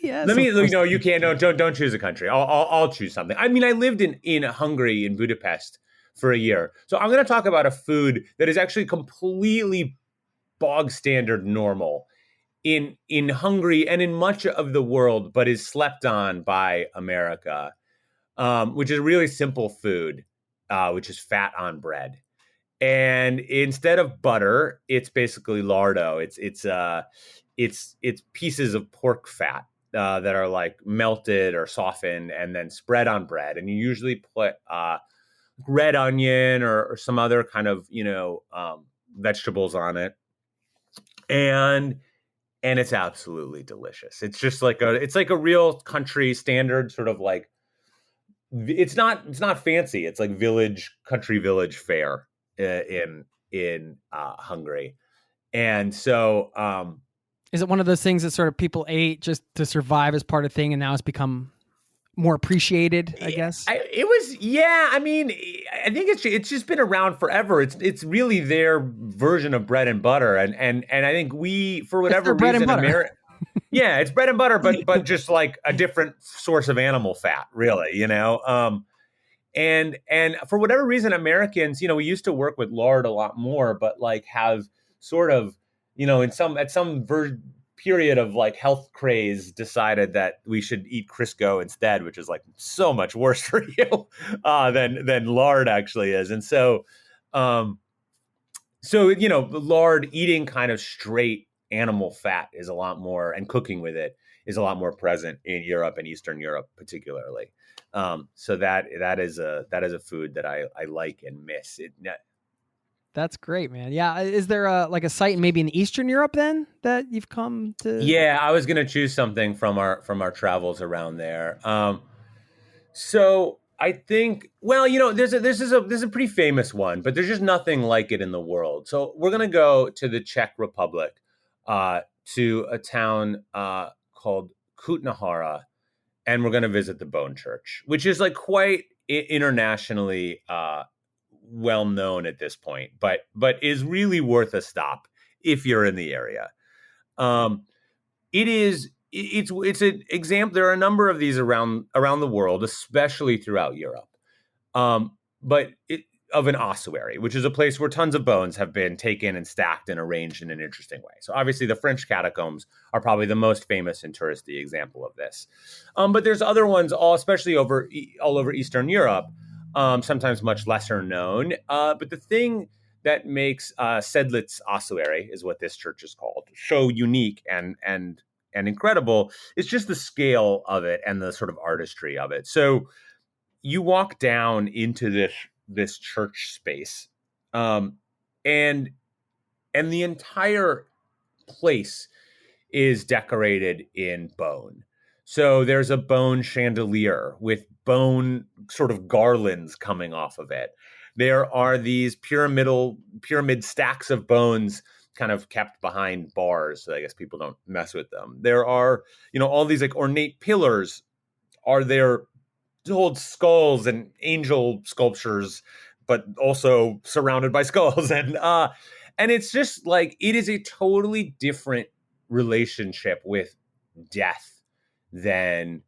Yeah. Let me. No, you can't. No, don't choose a country. I'll choose something. I mean, I lived in Hungary, in Budapest, for a year. So I'm going to talk about a food that is actually completely bog standard normal in Hungary and in much of the world, but is slept on by America, which is really simple food, which is fat on bread. And instead of butter, it's basically lardo. It's pieces of pork fat that are like melted or softened and then spread on bread. And you usually put red onion or some other kind of vegetables on it. And and it's absolutely delicious. It's just like a real country standard sort of like, it's not fancy. It's like country village fare in Hungary. And so Is it one of those things that sort of people ate just to survive as part of thing, and now it's become more appreciated, I guess? I mean, I think it's just been around forever. It's really their version of bread and butter, and I think we, for whatever bread and reason, butter. yeah, it's bread and butter, but just like a different source of animal fat, really, and for whatever reason, Americans, we used to work with lard a lot more, but like have sort of, at some period of like health craze, decided that we should eat Crisco instead, which is like so much worse for you than lard actually is. And so, lard, eating kind of straight animal fat is a lot more, and cooking with it is a lot more present in Europe and Eastern Europe, particularly. So that is a food that I like and miss. That's great, man. Yeah. Is there a site maybe in Eastern Europe then that you've come to? Yeah, I was going to choose something from our travels around there. So I think, well, this is a pretty famous one, but there's just nothing like it in the world. So we're going to go to the Czech Republic, to a town called Kutná, and we're going to visit the Bone Church, which is like quite internationally well known at this point, but is really worth a stop if you're in the area. It's an example. There are a number of these around the world, especially throughout Europe. But of an ossuary, which is a place where tons of bones have been taken and stacked and arranged in an interesting way. So obviously the French catacombs are probably the most famous and touristy example of this. But there's other ones, especially all over Eastern Europe, sometimes much lesser known. But the thing that makes Sedlitz Ossuary, is what this church is called, so unique and incredible, is just the scale of it and the sort of artistry of it. So you walk down into this church space, and the entire place is decorated in bone. So there's a bone chandelier with bone sort of garlands coming off of it. There are these pyramid stacks of bones kind of kept behind bars, so I guess people don't mess with them. There are, all these like ornate pillars are there to hold skulls and angel sculptures, but also surrounded by skulls. And it's just like, it is a totally different relationship with death than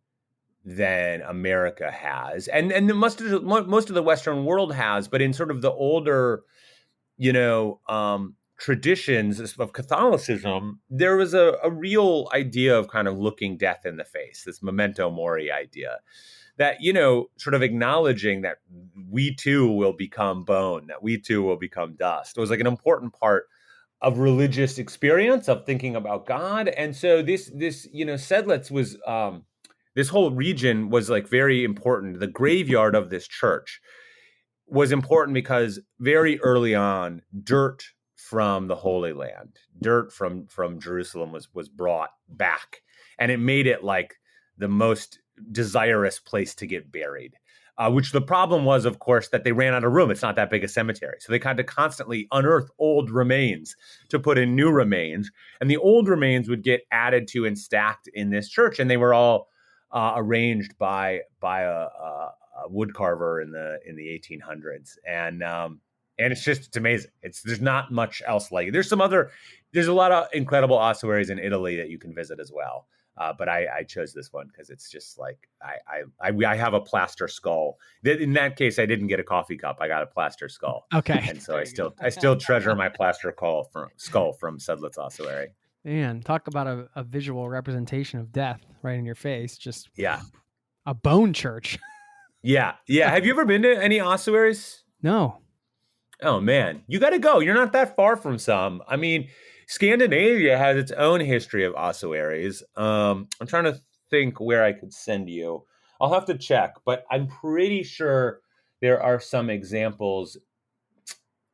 America has, and most of the Western world has, but in sort of the older, traditions of Catholicism, there was a real idea of kind of looking death in the face, this memento mori idea, that, sort of acknowledging that we too will become bone, that we too will become dust. It was like an important part of religious experience, of thinking about God. And so this Sedlitz was, this whole region was like very important. The graveyard of this church was important because very early on, dirt from the Holy Land, dirt from Jerusalem was brought back, and it made it like the most desirous place to get buried. Which the problem was, of course, that they ran out of room. It's not that big a cemetery. So they kind of constantly unearth old remains to put in new remains. And the old remains would get added to and stacked in this church. And they were all arranged by a wood carver in the 1800s. And it's amazing. There's not much else like it. There's a lot of incredible ossuaries in Italy that you can visit as well. But I chose this one because it's just like, I have a plaster skull. In that case, I didn't get a coffee cup. I got a plaster skull. Okay. And so I still treasure my plaster skull from Sedlitz Ossuary. Man, talk about a visual representation of death right in your face. Just yeah, a bone church. Yeah. Have you ever been to any ossuaries? No. Oh man, you got to go. You're not that far from some. I mean, Scandinavia has its own history of ossuaries. I'm trying to think where I could send you. I'll have to check, but I'm pretty sure there are some examples.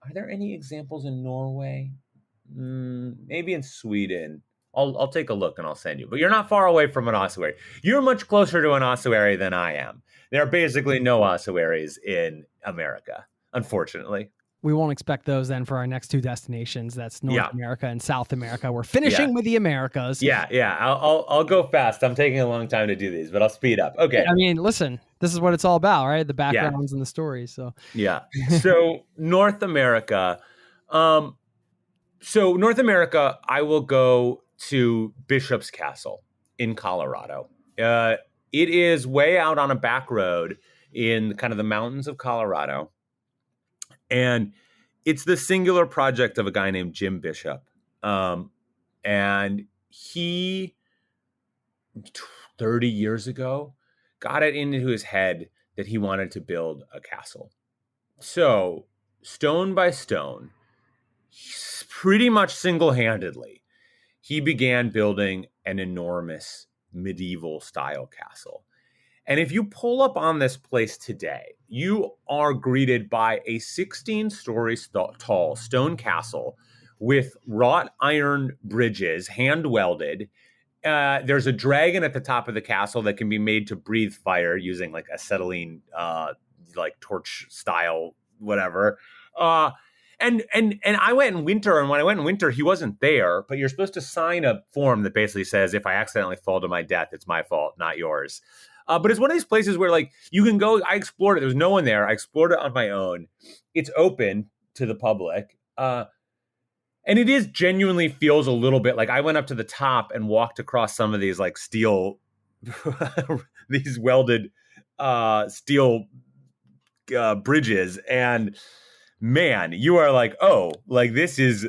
Are there any examples in Norway? Maybe in Sweden. I'll take a look and I'll send you. But you're not far away from an ossuary. You're much closer to an ossuary than I am. There are basically no ossuaries in America, unfortunately. We won't expect those then for our next two destinations. That's North Yeah. America and South America. We're finishing with the Americas. Yeah. I'll go fast. I'm taking a long time to do these, but I'll speed up. Okay. I mean, listen, this is what it's all about, right? The backgrounds and the stories. So yeah. So North America. North America, I will go to Bishop's Castle in Colorado. It is way out on a back road in kind of the mountains of Colorado. And it's the singular project of a guy named Jim Bishop. And he, 30 years ago, got it into his head that he wanted to build a castle. So, stone by stone, pretty much single-handedly, he began building an enormous medieval style castle. And if you pull up on this place today, you are greeted by a 16-story tall stone castle with wrought iron bridges, hand welded. There's a dragon at the top of the castle that can be made to breathe fire using like acetylene, like torch style, whatever. And I went in winter, and when I went in winter, he wasn't there, but you're supposed to sign a form that basically says, if I accidentally fall to my death, it's my fault, not yours. But it's one of these places where like you can go, I explored it. There was no one there. I explored it on my own. It's open to the public. And it is genuinely feels a little bit like I went up to the top and walked across some of these like steel, these welded steel bridges. And man, you are like, oh, like this is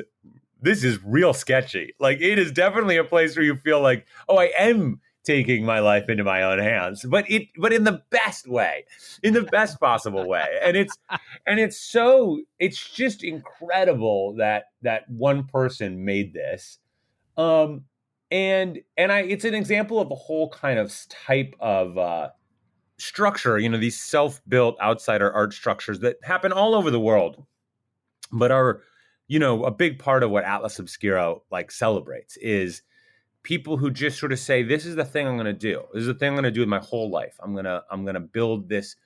real sketchy. Like it is definitely a place where you feel like, oh, I am taking my life into my own hands, but in the best way, in the best possible way. And it's just incredible that one person made this. It's an example of a whole kind of type of structure, these self-built outsider art structures that happen all over the world, but are, a big part of what Atlas Obscura like celebrates is people who just sort of say, this is the thing I'm going to do. This is the thing I'm going to do with my whole life. I'm going to build this,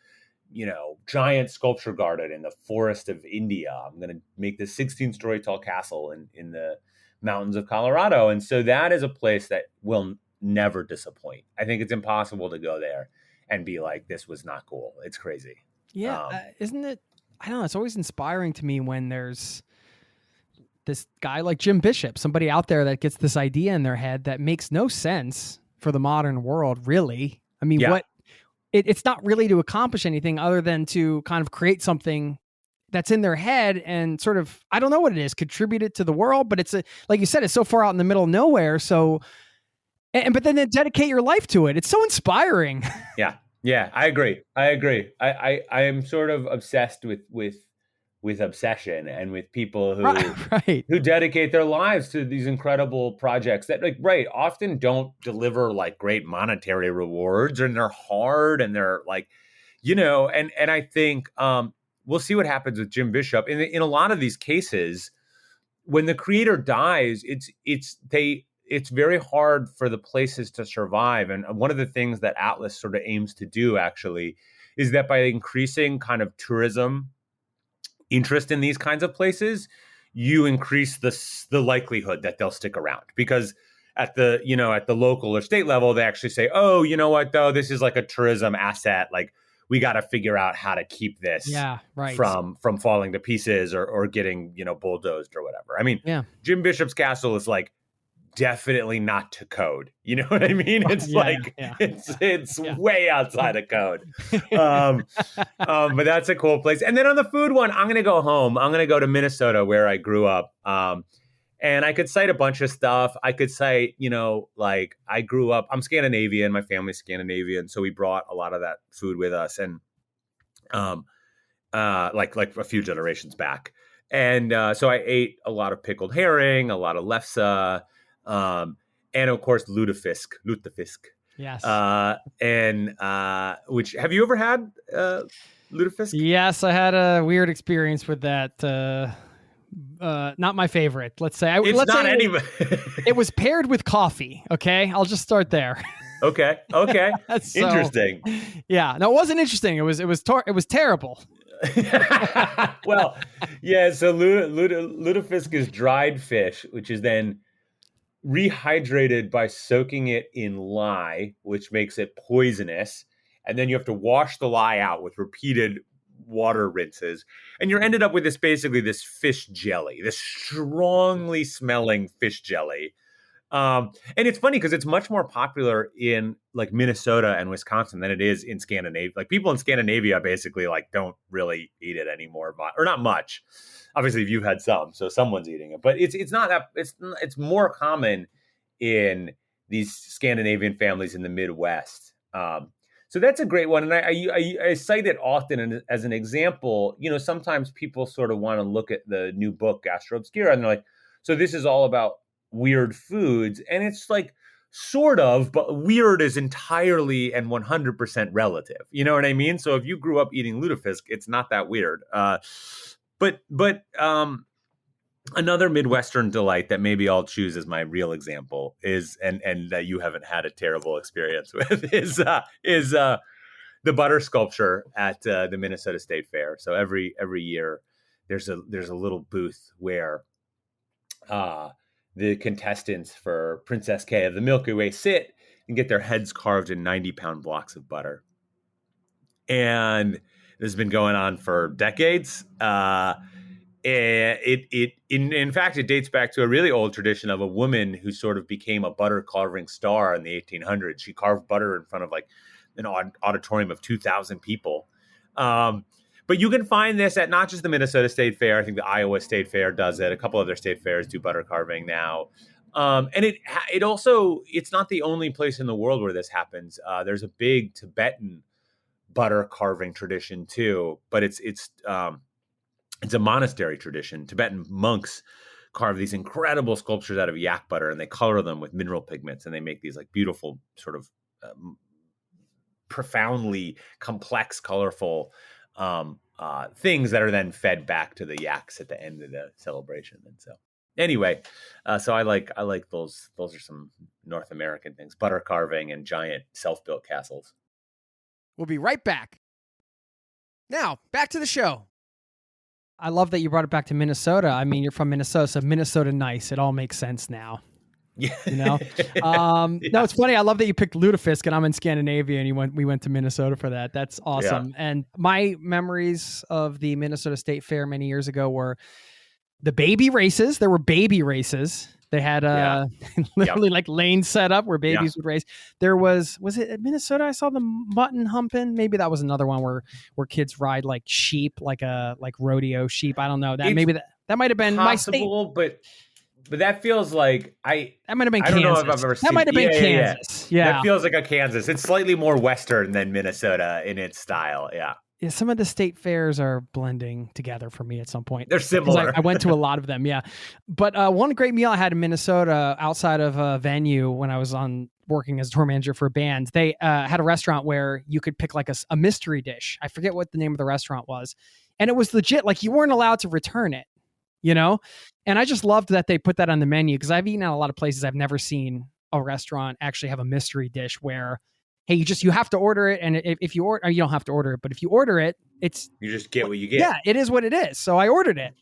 giant sculpture garden in the forest of India. I'm going to make this 16-story tall castle in the mountains of Colorado. And so that is a place that will never disappoint. I think it's impossible to go there and be like, this was not cool. It's crazy. Yeah. Isn't it? I don't know. It's always inspiring to me when there's this guy like Jim Bishop, somebody out there that gets this idea in their head that makes no sense for the modern world, really. I mean, it's not really to accomplish anything other than to kind of create something that's in their head and sort of, I don't know what it is, contribute it to the world, but it's like you said, it's so far out in the middle of nowhere. So, but then dedicate your life to it. It's so inspiring. Yeah, I agree. I am sort of obsessed with obsession and with people who dedicate their lives to these incredible projects that often don't deliver like great monetary rewards, and they're hard and they're like, and I think we'll see what happens with Jim Bishop in a lot of these cases. When the creator dies, it's very hard for the places to survive. And one of the things that Atlas sort of aims to do actually is that by increasing kind of tourism interest in these kinds of places, you increase the likelihood that they'll stick around, because at the local or state level, they actually say, oh, you know what, though, this is like a tourism asset. Like we got to figure out how to keep this from falling to pieces or getting, bulldozed or whatever. I mean, Jim Bishop's castle is like definitely not to code. You know what I mean? It's it's way outside of code. But that's a cool place. And then on the food one, I'm going to go home. I'm going to go to Minnesota, where I grew up. And I could cite a bunch of stuff. I could cite, like I grew up, I'm Scandinavian, my family's Scandinavian. So we brought a lot of that food with us, and like a few generations back. And so I ate a lot of pickled herring, a lot of lefse, and of course, lutefisk. Yes. Which, have you ever had lutefisk? Yes, I had a weird experience with that Not my favorite. Let's say It's let's not say anybody. it was paired with coffee. Okay, I'll just start there. Okay. So, Interesting. Yeah, no, it wasn't interesting. It was terrible. Well, yeah. So lutefisk is dried fish, which is then rehydrated by soaking it in lye, which makes it poisonous. And then you have to wash the lye out with repeated water rinses. And you're ended up with this fish jelly, this strongly smelling fish jelly. And it's funny because it's much more popular in like Minnesota and Wisconsin than it is in Scandinavia. Like people in Scandinavia basically like don't really eat it anymore, or not much. Obviously, you've had some, so someone's eating it, but it's not that it's more common in these Scandinavian families in the Midwest. So that's a great one, and I cite it often as an example. You know, sometimes people sort of want to look at the new book Atlas Obscura, and they're like, "So this is all about weird foods," and it's like sort of, but weird is entirely and 100% relative. You know what I mean? So if you grew up eating lutefisk, it's not that weird. But another Midwestern delight that maybe I'll choose as my real example is, and that you haven't had a terrible experience with, is the butter sculpture at the Minnesota State Fair. So every year there's a little booth where the contestants for Princess K of the Milky Way sit and get their heads carved in 90-pound blocks of butter. And this has been going on for decades. In fact, it dates back to a really old tradition of a woman who sort of became a butter carving star in the 1800s. She carved butter in front of like an auditorium of 2,000 people. But you can find this at not just the Minnesota State Fair. I think the Iowa State Fair does it. A couple other state fairs do butter carving now. And it also, it's not the only place in the world where this happens. There's a big Tibetan butter carving tradition too, but it's a monastery tradition. Tibetan monks carve these incredible sculptures out of yak butter, and they color them with mineral pigments, and they make these like beautiful sort of profoundly complex, colorful things that are then fed back to the yaks at the end of the celebration. And so anyway, so I like those are some North American things, butter carving and giant self-built castles. We'll be right back. Now, back to the show. I love that you brought it back to Minnesota. I mean, you're from Minnesota, so Minnesota nice. It all makes sense now. Yeah. You know? No, it's funny. I love that you picked lutefisk, and I'm in Scandinavia, and we went to Minnesota for that. That's awesome. Yeah. And my memories of the Minnesota State Fair many years ago were the baby races. There were baby races. They had literally like lanes set up where babies would race. There was it at Minnesota? I saw the mutton humping. Maybe that was another one where kids ride like sheep, like rodeo sheep. I don't know. That might have been possible, my state. But that feels like that might have been Kansas. I don't know if I've ever seen. That might have been Kansas. Yeah. That feels like a Kansas. It's slightly more Western than Minnesota in its style. Yeah. Yeah, some of the state fairs are blending together for me at some point. They're similar. I went to a lot of them, yeah. But one great meal I had in Minnesota outside of a venue when I was working as a tour manager for a band, they had a restaurant where you could pick like a mystery dish. I forget what the name of the restaurant was. And it was legit, like you weren't allowed to return it, you know? And I just loved that they put that on the menu because I've eaten at a lot of places. I've never seen a restaurant actually have a mystery dish where, hey, you have to order it, and if you order, you don't have to order it, but if you order it, you just get what you get. Yeah, it is what it is. So I ordered it,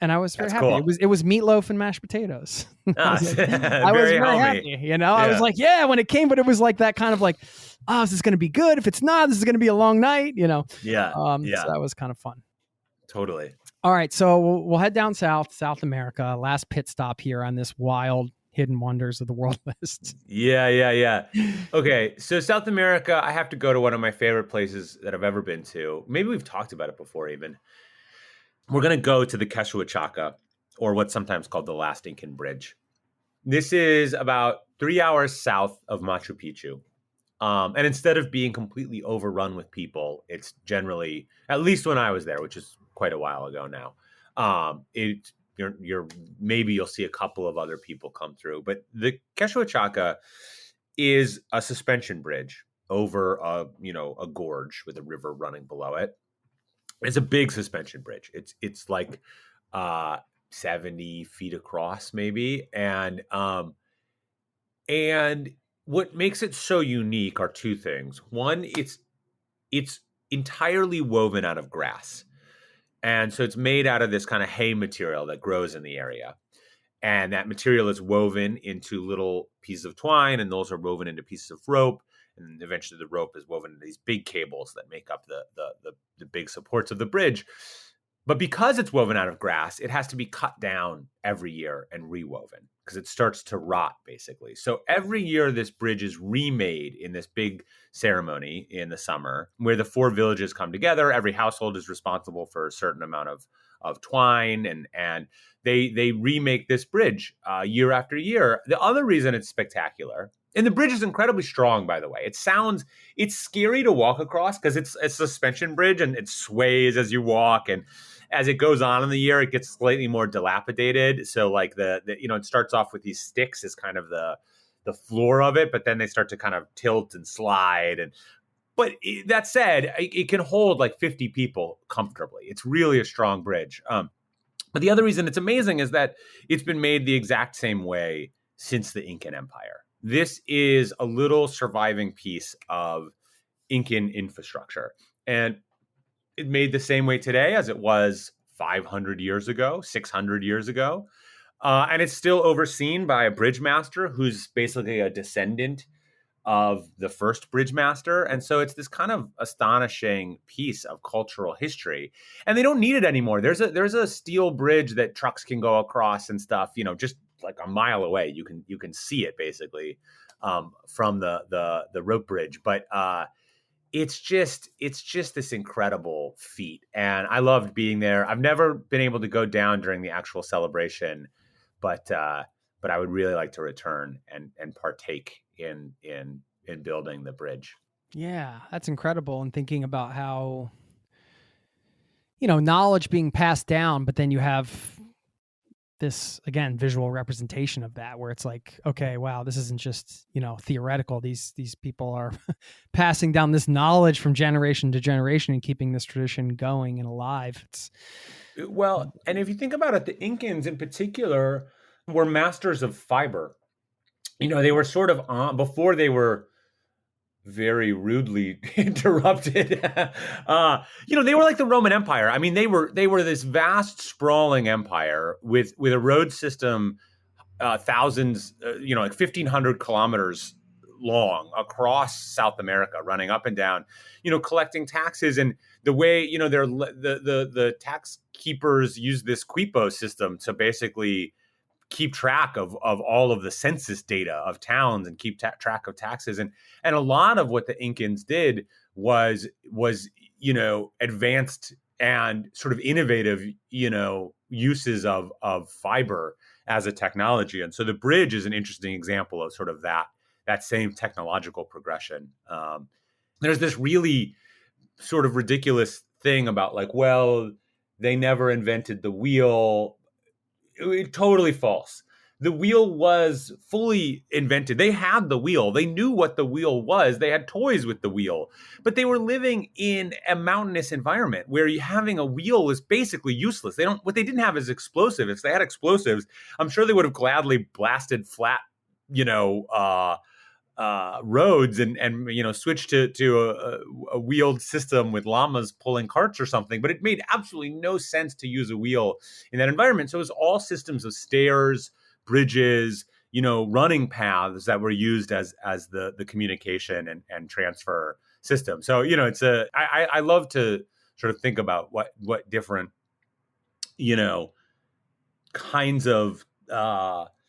and I was very happy. Cool. It was meatloaf and mashed potatoes. I was very happy. You know, I was like, yeah, when it came, but it was like that kind of like, oh, is this going to be good? If it's not, this is going to be a long night. You know. Yeah. So that was kind of fun. Totally. All right, so we'll head down South America. Last pit stop here on this wild hidden wonders of the world list. Yeah. Okay, so South America, I have to go to one of my favorite places that I've ever been to. Maybe we've talked about it before even. We're going to go to the Quechua, or what's sometimes called the Last Incan Bridge. This is about 3 hours south of Machu Picchu. And instead of being completely overrun with people, it's generally, at least when I was there, which is quite a while ago now, maybe you'll see a couple of other people come through, but the Quechua is a suspension bridge over a gorge with a river running below it. It's a big suspension bridge. It's like uh, 70 feet across, maybe. And what makes it so unique are two things. One, it's entirely woven out of grass. And so it's made out of this kind of hay material that grows in the area. And that material is woven into little pieces of twine, and those are woven into pieces of rope. And eventually the rope is woven into these big cables that make up the big supports of the bridge. But because it's woven out of grass, it has to be cut down every year and rewoven because it starts to rot, basically. So every year, this bridge is remade in this big ceremony in the summer where the four villages come together. Every household is responsible for a certain amount of twine, and they remake this bridge year after year. The other reason it's spectacular, and the bridge is incredibly strong, by the way. It's scary to walk across because it's a suspension bridge and it sways as you walk, and as it goes on in the year, it gets slightly more dilapidated. So like it starts off with these sticks as kind of the floor of it, but then they start to kind of tilt and slide. But that said, it can hold like 50 people comfortably. It's really a strong bridge. But the other reason it's amazing is that it's been made the exact same way since the Incan Empire. This is a little surviving piece of Incan infrastructure. And it's made the same way today as it was 500 years ago, 600 years ago. And it's still overseen by a bridge master who's basically a descendant of the first bridge master. And so it's this kind of astonishing piece of cultural history. And they don't need it anymore. There's a steel bridge that trucks can go across and stuff, just like a mile away. You can see it basically from the rope bridge. But it's just this incredible feat. And I loved being there. I've never been able to go down during the actual celebration, but I would really like to return and partake in building the bridge. Yeah, that's incredible. And thinking about how, knowledge being passed down, but then you have this, again, visual representation of that, where it's like, okay, wow, this isn't just, theoretical. These people are passing down this knowledge from generation to generation and keeping this tradition going and alive. And if you think about it, the Incans in particular were masters of fiber. They were sort of on before they were very rudely interrupted. They were like the Roman Empire. I mean, they were this vast, sprawling empire with a road system, thousands, like 1,500 kilometers long across South America, running up and down, collecting taxes. And the way, the tax keepers use this quipo system to basically keep track of all of the census data of towns and keep track of taxes. And a lot of what the Incans did was advanced and sort of innovative, uses of fiber as a technology. And so the bridge is an interesting example of sort of that same technological progression. There's this really sort of ridiculous thing about like, well, they never invented the wheel. Totally false. The wheel was fully invented. They had the wheel. They knew what the wheel was. They had toys with the wheel, but they were living in a mountainous environment where having a wheel is basically useless. What they didn't have is explosives. If they had explosives, I'm sure they would have gladly blasted flat, roads and switch to a wheeled system with llamas pulling carts or something. But it made absolutely no sense to use a wheel in that environment. So it was all systems of stairs, bridges, running paths that were used as the communication and transfer system. So I love to sort of think about what different kinds of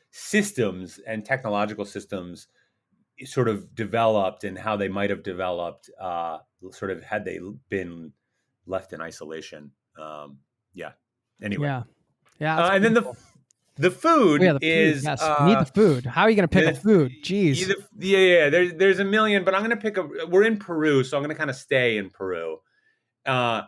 systems and technological systems sort of developed and how they might have developed sort of had they been left in isolation. Anyway. Yeah. And then the food is yes. We need the food. How are you going to pick a food? Jeez. Yeah. There's a million, but I'm going to pick we're in Peru, so I'm going to kind of stay in Peru. And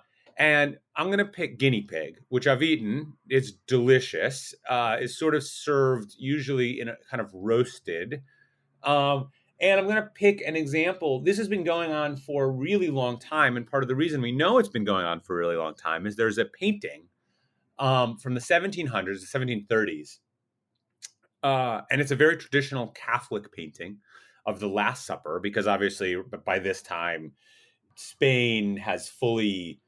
I'm going to pick guinea pig, which I've eaten. It's delicious. It's sort of served usually in a kind of roasted. And I'm going to pick an example. This has been going on for a really long time. And part of the reason we know it's been going on for a really long time is there's a painting from the 1700s, the 1730s. And it's a very traditional Catholic painting of the Last Supper, because obviously by this time, Spain has fully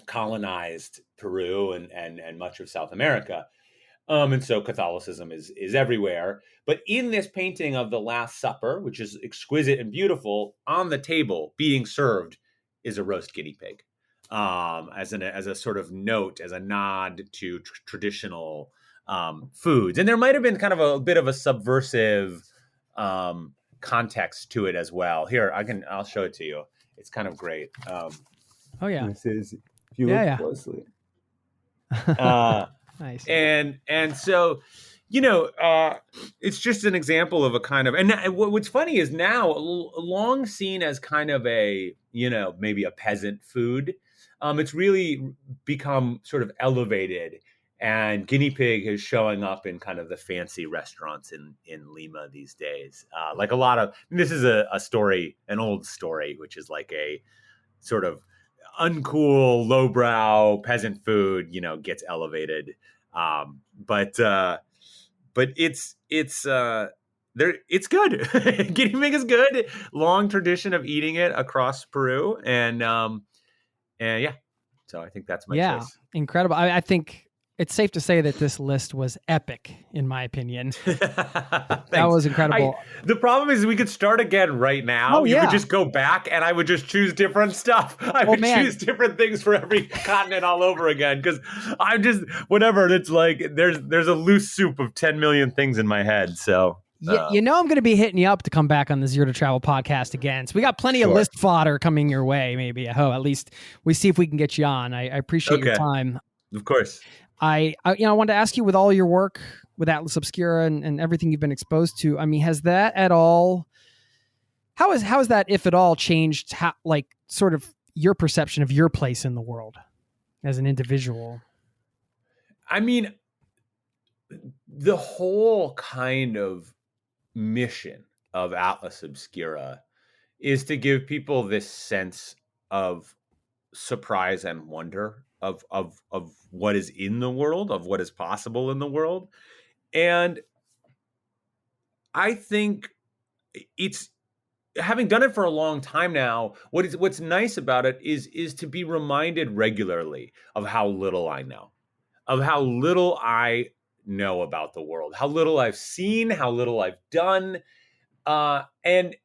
colonized Peru and much of South America. And so Catholicism is everywhere. But in this painting of the Last Supper, which is exquisite and beautiful, on the table being served is a roast guinea pig, as a sort of note, as a nod to traditional foods. And there might have been kind of a bit of a subversive context to it as well. Here, I'll show it to you. It's kind of great. Oh yeah. This is, if you look closely. Nice. And so, it's just an example of a kind of, and what's funny is now long seen as kind of a, maybe a peasant food. It's really become sort of elevated, and guinea pig is showing up in kind of the fancy restaurants in Lima these days. Like a lot of, this is a story, an old story, which is like a sort of uncool, lowbrow peasant food, gets elevated. But it's good. Guinea pig is good. Long tradition of eating it across Peru, and yeah. So I think that's my choice. Incredible. I think it's safe to say that this list was epic, in my opinion. That was incredible. The problem is we could start again right now. You could just go back, and I would just choose different stuff. I would choose different things for every continent all over again, because I'm just, whatever. It's like there's a loose soup of 10 million things in my head. So I'm going to be hitting you up to come back on the Zero to Travel podcast again. So we got plenty of list fodder coming your way. Maybe at least we see if we can get you on. I appreciate your time. Of course. I wanted to ask you, with all your work with Atlas Obscura and everything you've been exposed to, I mean, has that at all, how has that, if at all, changed sort of your perception of your place in the world as an individual? I mean, the whole kind of mission of Atlas Obscura is to give people this sense of surprise and wonder of what is in the world, of what is possible in the world. And I think it's, having done it for a long time now, what's nice about it is to be reminded regularly of how little I know, of how little I know about the world, how little I've seen, how little I've done, and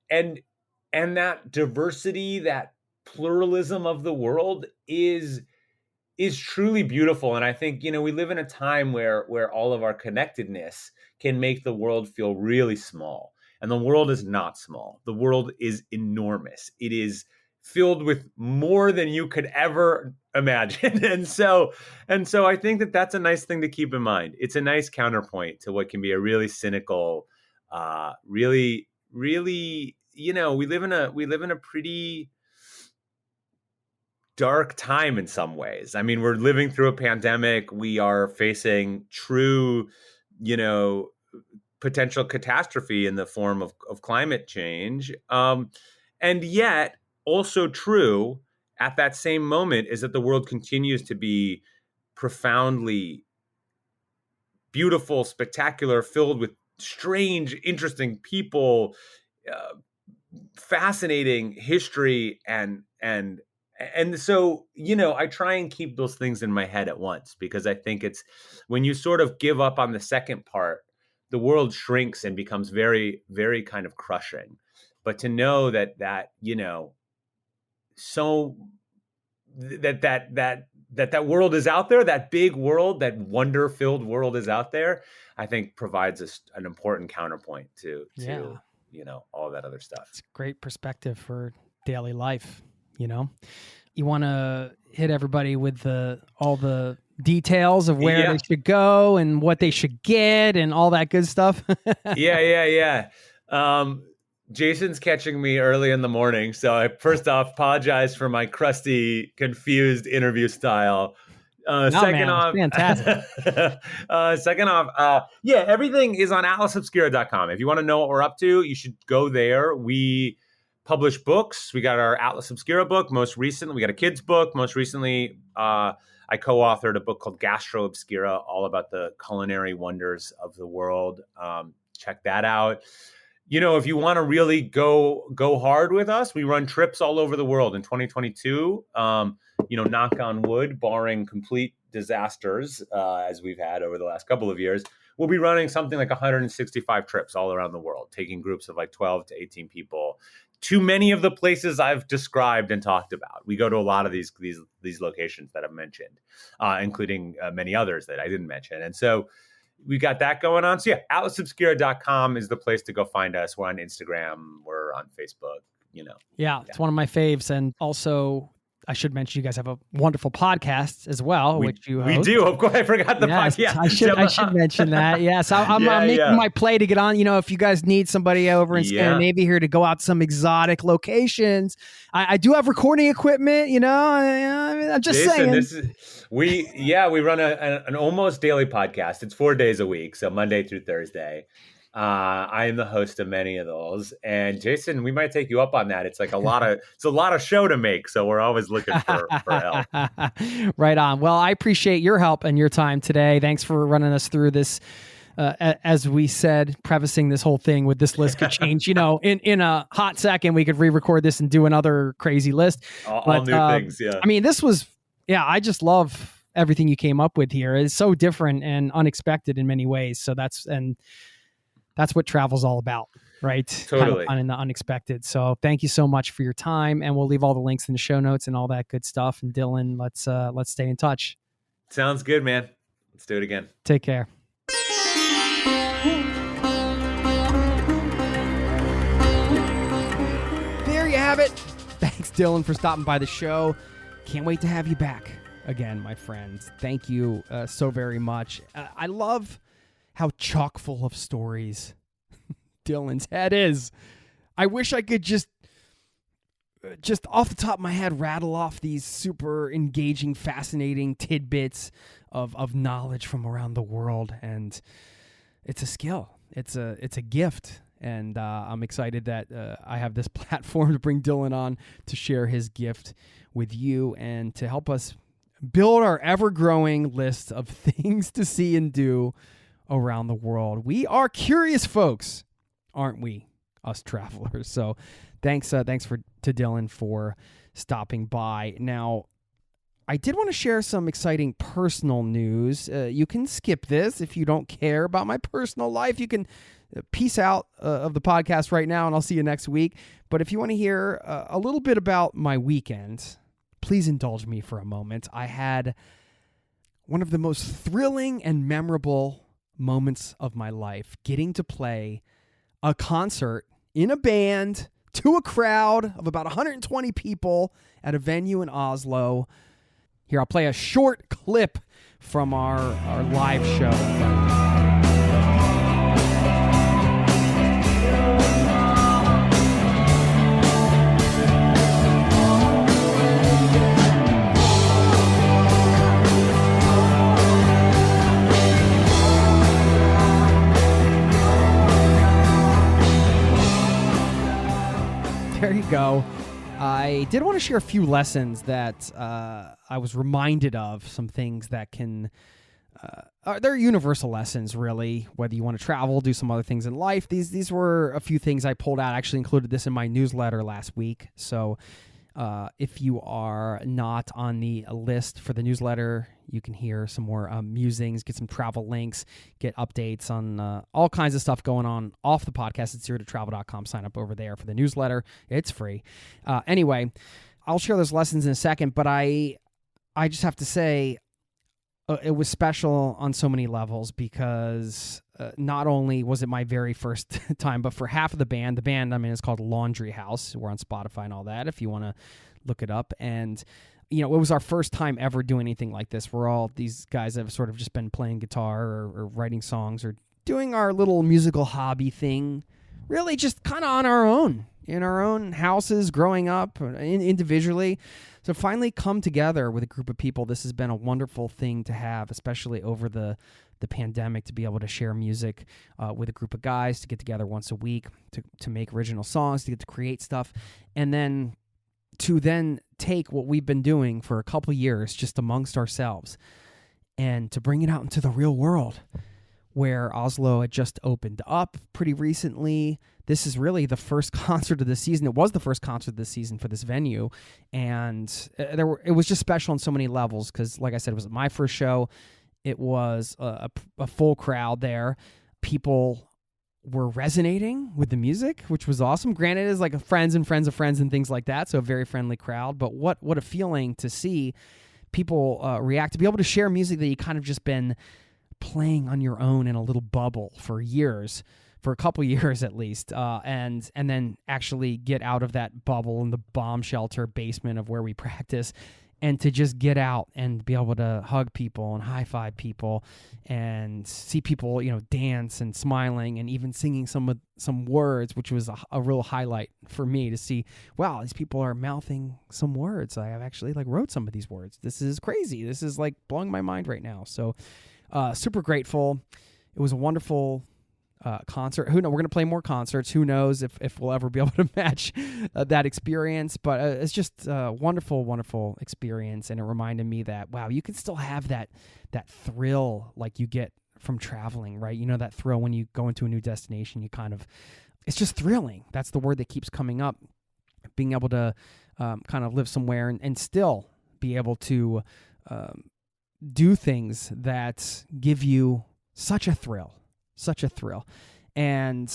that diversity, that pluralism of the world is truly beautiful. And I think, we live in a time where all of our connectedness can make the world feel really small. And the world is not small. The world is enormous. It is filled with more than you could ever imagine. And so I think that that's a nice thing to keep in mind. It's a nice counterpoint to what can be a really cynical, really, really, we live in a pretty dark time in some ways. I mean, we're living through a pandemic. We are facing true, potential catastrophe in the form of climate change. And yet also true at that same moment is that the world continues to be profoundly beautiful, spectacular, filled with strange, interesting people, fascinating history, and so, I try and keep those things in my head at once, because I think it's when you sort of give up on the second part, the world shrinks and becomes very, very kind of crushing. But to know that so that world is out there, that big world, that wonder-filled world is out there, I think provides us an important counterpoint to all that other stuff. It's a great perspective for daily life. You want to hit everybody with all the details of where they should go and what they should get and all that good stuff. Yeah. Jason's catching me early in the morning, so I first off apologize for my crusty, confused interview style. Second off, fantastic. Everything is on atlasobscura.com. If you want to know what we're up to, you should go there. We publish books. We got our Atlas Obscura book. Most recently, we got a kid's book. Most recently, I co-authored a book called Gastro Obscura, all about the culinary wonders of the world. Check that out. If you want to really go hard with us, we run trips all over the world in 2022. Knock on wood, barring complete disasters, as we've had over the last couple of years, we'll be running something like 165 trips all around the world, taking groups of like 12 to 18 people to many of the places I've described and talked about. We go to a lot of these locations that I've mentioned, including many others that I didn't mention. And so we got that going on. So yeah, atlasobscura.com is the place to go find us. We're on Instagram. We're on Facebook, Yeah, it's one of my faves. And also, I should mention you guys have a wonderful podcast as well, which you host. We do. Of course, I forgot the podcast. Yeah, I should mention that. Yes, I'm making my play to get on. If you guys need somebody over in Scandinavia here to go out to some exotic locations, I do have recording equipment. I'm just saying. We run an almost daily podcast. It's 4 days a week, so Monday through Thursday. I am the host of many of those, and Jason, we might take you up on that. It's like a lot of show to make, so we're always looking for help. Right on. Well, I appreciate your help and your time today. Thanks for running us through this. As we said, prefacing this whole thing with this list could change. In a hot second, we could re-record this and do another crazy list. All new things. Yeah. I mean, this was. Yeah, I just love everything you came up with here. It's so different and unexpected in many ways. So that's what travel's all about, right? Totally. Kind of fun and the unexpected. So thank you so much for your time, and we'll leave all the links in the show notes and all that good stuff. And Dylan, let's stay in touch. Sounds good, man. Let's do it again. Take care. There you have it. Thanks, Dylan, for stopping by the show. Can't wait to have you back again, my friends. Thank you so very much. I love how chock full of stories Dylan's head is. I wish I could just off the top of my head rattle off these super engaging, fascinating tidbits of knowledge from around the world. And it's a skill. It's a gift. And I'm excited that I have this platform to bring Dylan on to share his gift with you and to help us build our ever-growing list of things to see and do around the world. We are curious folks, aren't we, us travelers? So thanks to Dylan for stopping by. Now, I did want to share some exciting personal news. You can skip this if you don't care about my personal life. You can peace out of the podcast right now, and I'll see you next week. But if you want to hear a little bit about my weekend, please indulge me for a moment. I had one of the most thrilling and memorable moments of my life, getting to play a concert in a band to a crowd of about 120 people at a venue in Oslo. Here, I'll play a short clip from our live show. There you go. I did want to share a few lessons that I was reminded of, some things that can, they're universal lessons, really, whether you want to travel, do some other things in life. These were a few things I pulled out. I actually included this in my newsletter last week. So if you are not on the list for the newsletter, you can hear some more musings, get some travel links, get updates on all kinds of stuff going on off the podcast at zerototravel.com. Sign up over there for the newsletter. It's free. Anyway, I'll share those lessons in a second, but I just have to say it was special on so many levels because not only was it my very first time, but for half of the band, is called Laundry House. We're on Spotify and all that if you want to look it up. And it was our first time ever doing anything like this. These guys have sort of just been playing guitar or writing songs or doing our little musical hobby thing really just kind of on our own, in our own houses, growing up individually. So finally come together with a group of people. This has been a wonderful thing to have, especially over the pandemic, to be able to share music with a group of guys, to get together once a week, to make original songs, to get to create stuff, and then to take what we've been doing for a couple years just amongst ourselves and to bring it out into the real world, where Oslo had just opened up pretty recently. This is really the first concert of the season. It was the first concert of the season for this venue, and it was just special on so many levels because, like I said, it was my first show. It was a full crowd there. People were resonating with the music, which was awesome. Granted, it's like friends and friends of friends and things like that, so a very friendly crowd. But what a feeling to see people react, to be able to share music that you kind of just been playing on your own in a little bubble for years, for a couple years at least, and then actually get out of that bubble in the bomb shelter basement of where we practice, and to just get out and be able to hug people and high-five people and see people, dance and smiling and even singing some words, which was a real highlight for me to see, wow, these people are mouthing some words. I have actually wrote some of these words. This is crazy. This is blowing my mind right now. So super grateful. It was a wonderful concert. Who knows? We're going to play more concerts. Who knows if we'll ever be able to match that experience? But it's just a wonderful, wonderful experience, and it reminded me that wow, you can still have that thrill like you get from traveling, right? That thrill when you go into a new destination. It's just thrilling. That's the word that keeps coming up. Being able to kind of live somewhere and still be able to do things that give you such a thrill. And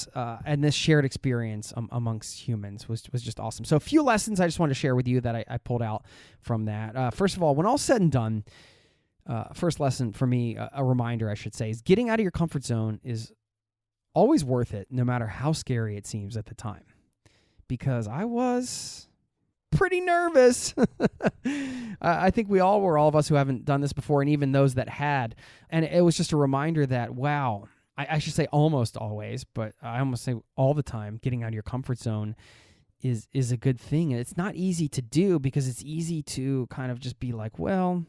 this shared experience amongst humans was just awesome. So a few lessons I just wanted to share with you that I pulled out from that. First of all, when all said and done, first lesson for me, a reminder I should say, is getting out of your comfort zone is always worth it, no matter how scary it seems at the time. Because I was pretty nervous. I think we all were, all of us who haven't done this before, and even those that had. And it was just a reminder that, wow, I should say almost always, but I almost say all the time, getting out of your comfort zone is a good thing. And it's not easy to do because it's easy to kind of just be like, well,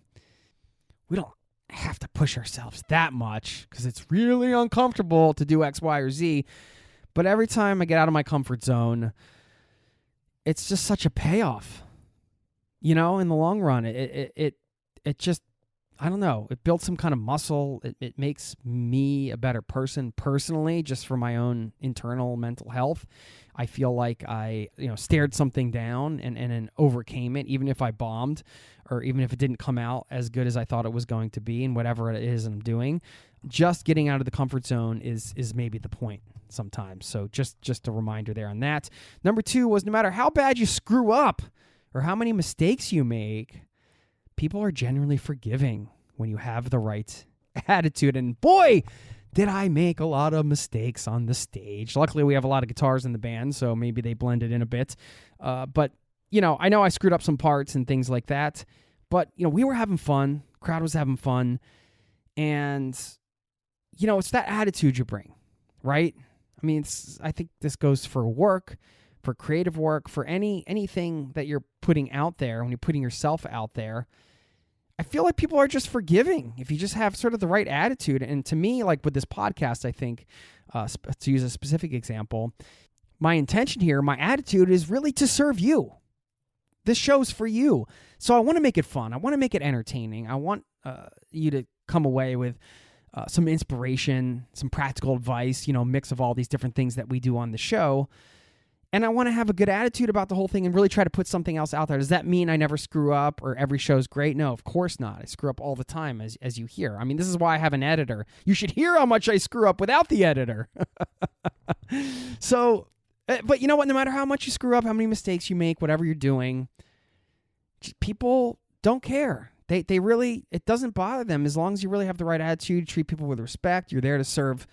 we don't have to push ourselves that much because it's really uncomfortable to do X, Y, or Z. But every time I get out of my comfort zone, it's just such a payoff, in the long run. It just, I don't know, it builds some kind of muscle. It makes me a better person personally, just for my own internal mental health. I feel like I, stared something down and overcame it, even if I bombed or even if it didn't come out as good as I thought it was going to be in whatever it is I'm doing. Just getting out of the comfort zone is maybe the point sometimes. So just a reminder there on that. Number 2 was, no matter how bad you screw up or how many mistakes you make, people are generally forgiving when you have the right attitude. And boy, did I make a lot of mistakes on the stage. Luckily, we have a lot of guitars in the band, so maybe they blended in a bit. But, I know I screwed up some parts and things like that. But, we were having fun. Crowd was having fun. And, it's that attitude you bring, right? I mean, I think this goes for work, for creative work, for anything that you're putting out there, when you're putting yourself out there. I feel like people are just forgiving if you just have sort of the right attitude. And to me, like with this podcast, I think, to use a specific example, my intention here, my attitude is really to serve you. This show's for you. So I want to make it fun. I want to make it entertaining. I want you to come away with some inspiration, some practical advice, mix of all these different things that we do on the show. And I want to have a good attitude about the whole thing and really try to put something else out there. Does that mean I never screw up or every show's great? No, of course not. I screw up all the time, as you hear. I mean, this is why I have an editor. You should hear how much I screw up without the editor. So, but you know what? No matter how much you screw up, how many mistakes you make, whatever you're doing, people don't care. They really, it doesn't bother them as long as you really have the right attitude, treat people with respect. You're there to serve,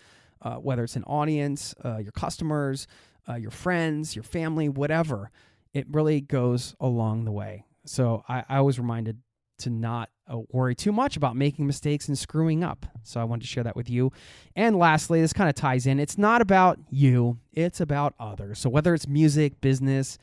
whether it's an audience, your customers, your friends, your family, whatever. It really goes along the way. So I was reminded to not worry too much about making mistakes and screwing up. So I wanted to share that with you. And lastly, this kind of ties in. It's not about you. It's about others. So whether it's music, business,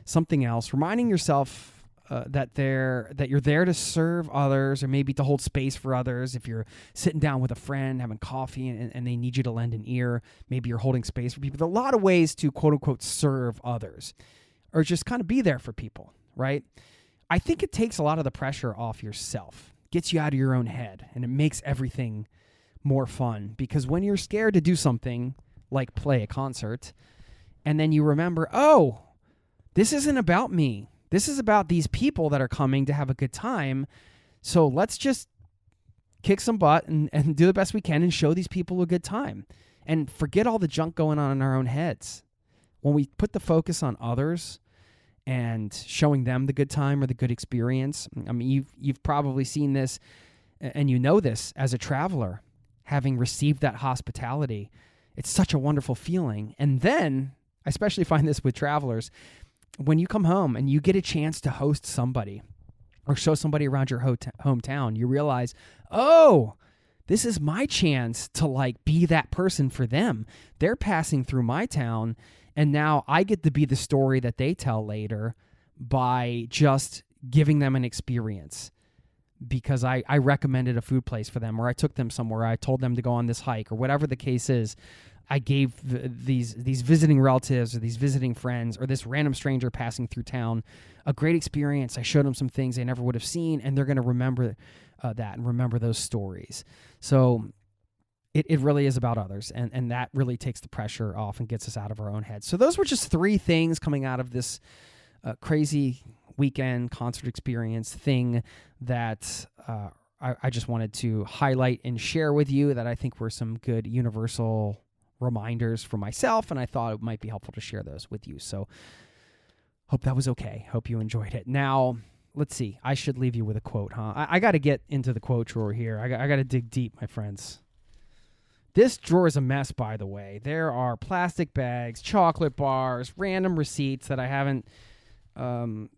something else, reminding yourself that you're there to serve others, or maybe to hold space for others. If you're sitting down with a friend having coffee and they need you to lend an ear, maybe you're holding space for people. There are a lot of ways to quote unquote serve others, or just kind of be there for people, right? I think it takes a lot of the pressure off yourself, gets you out of your own head, and it makes everything more fun. Because when you're scared to do something like play a concert, and then you remember, oh, this isn't about me. This is about these people that are coming to have a good time. So let's just kick some butt and do the best we can and show these people a good time. And forget all the junk going on in our own heads. When we put the focus on others and showing them the good time or the good experience, I mean, you've probably seen this, and you know this as a traveler, having received that hospitality. It's such a wonderful feeling. And then, I especially find this with travelers, when you come home and you get a chance to host somebody or show somebody around your hometown, you realize, oh, this is my chance to like be that person for them. They're passing through my town, and now I get to be the story that they tell later by just giving them an experience because I recommended a food place for them, or I took them somewhere, I told them to go on this hike, or whatever the case is. I gave these visiting relatives or these visiting friends or this random stranger passing through town a great experience. I showed them some things they never would have seen, and they're going to remember that and remember those stories. So it really is about others, and that really takes the pressure off and gets us out of our own heads. So those were just 3 things coming out of this crazy weekend concert experience thing that I just wanted to highlight and share with you, that I think were some good universal reminders for myself, and I thought it might be helpful to share those with you. So hope that was okay. Hope you enjoyed it. Now, let's see. I should leave you with a quote, huh? I got to get into the quote drawer here. I got to dig deep, my friends. This drawer is a mess, by the way. There are plastic bags, chocolate bars, random receipts that I haven't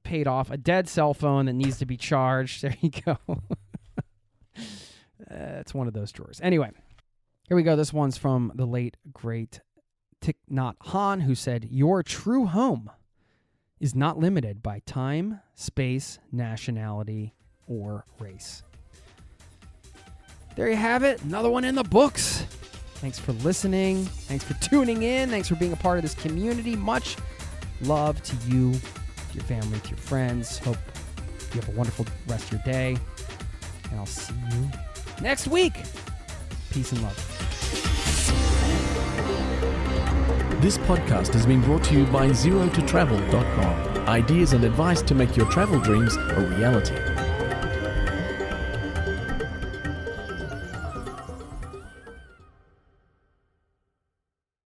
paid off, a dead cell phone that needs to be charged. There you go. It's one of those drawers. Anyway, here we go. This one's from the late, great Thich Nhat Hanh, who said, "Your true home is not limited by time, space, nationality, or race." There you have it. Another one in the books. Thanks for listening. Thanks for tuning in. Thanks for being a part of this community. Much love to you, to your family, to your friends. Hope you have a wonderful rest of your day. And I'll see you next week. Peace and love. This podcast has been brought to you by ZeroToTravel.com. Ideas and advice to make your travel dreams a reality.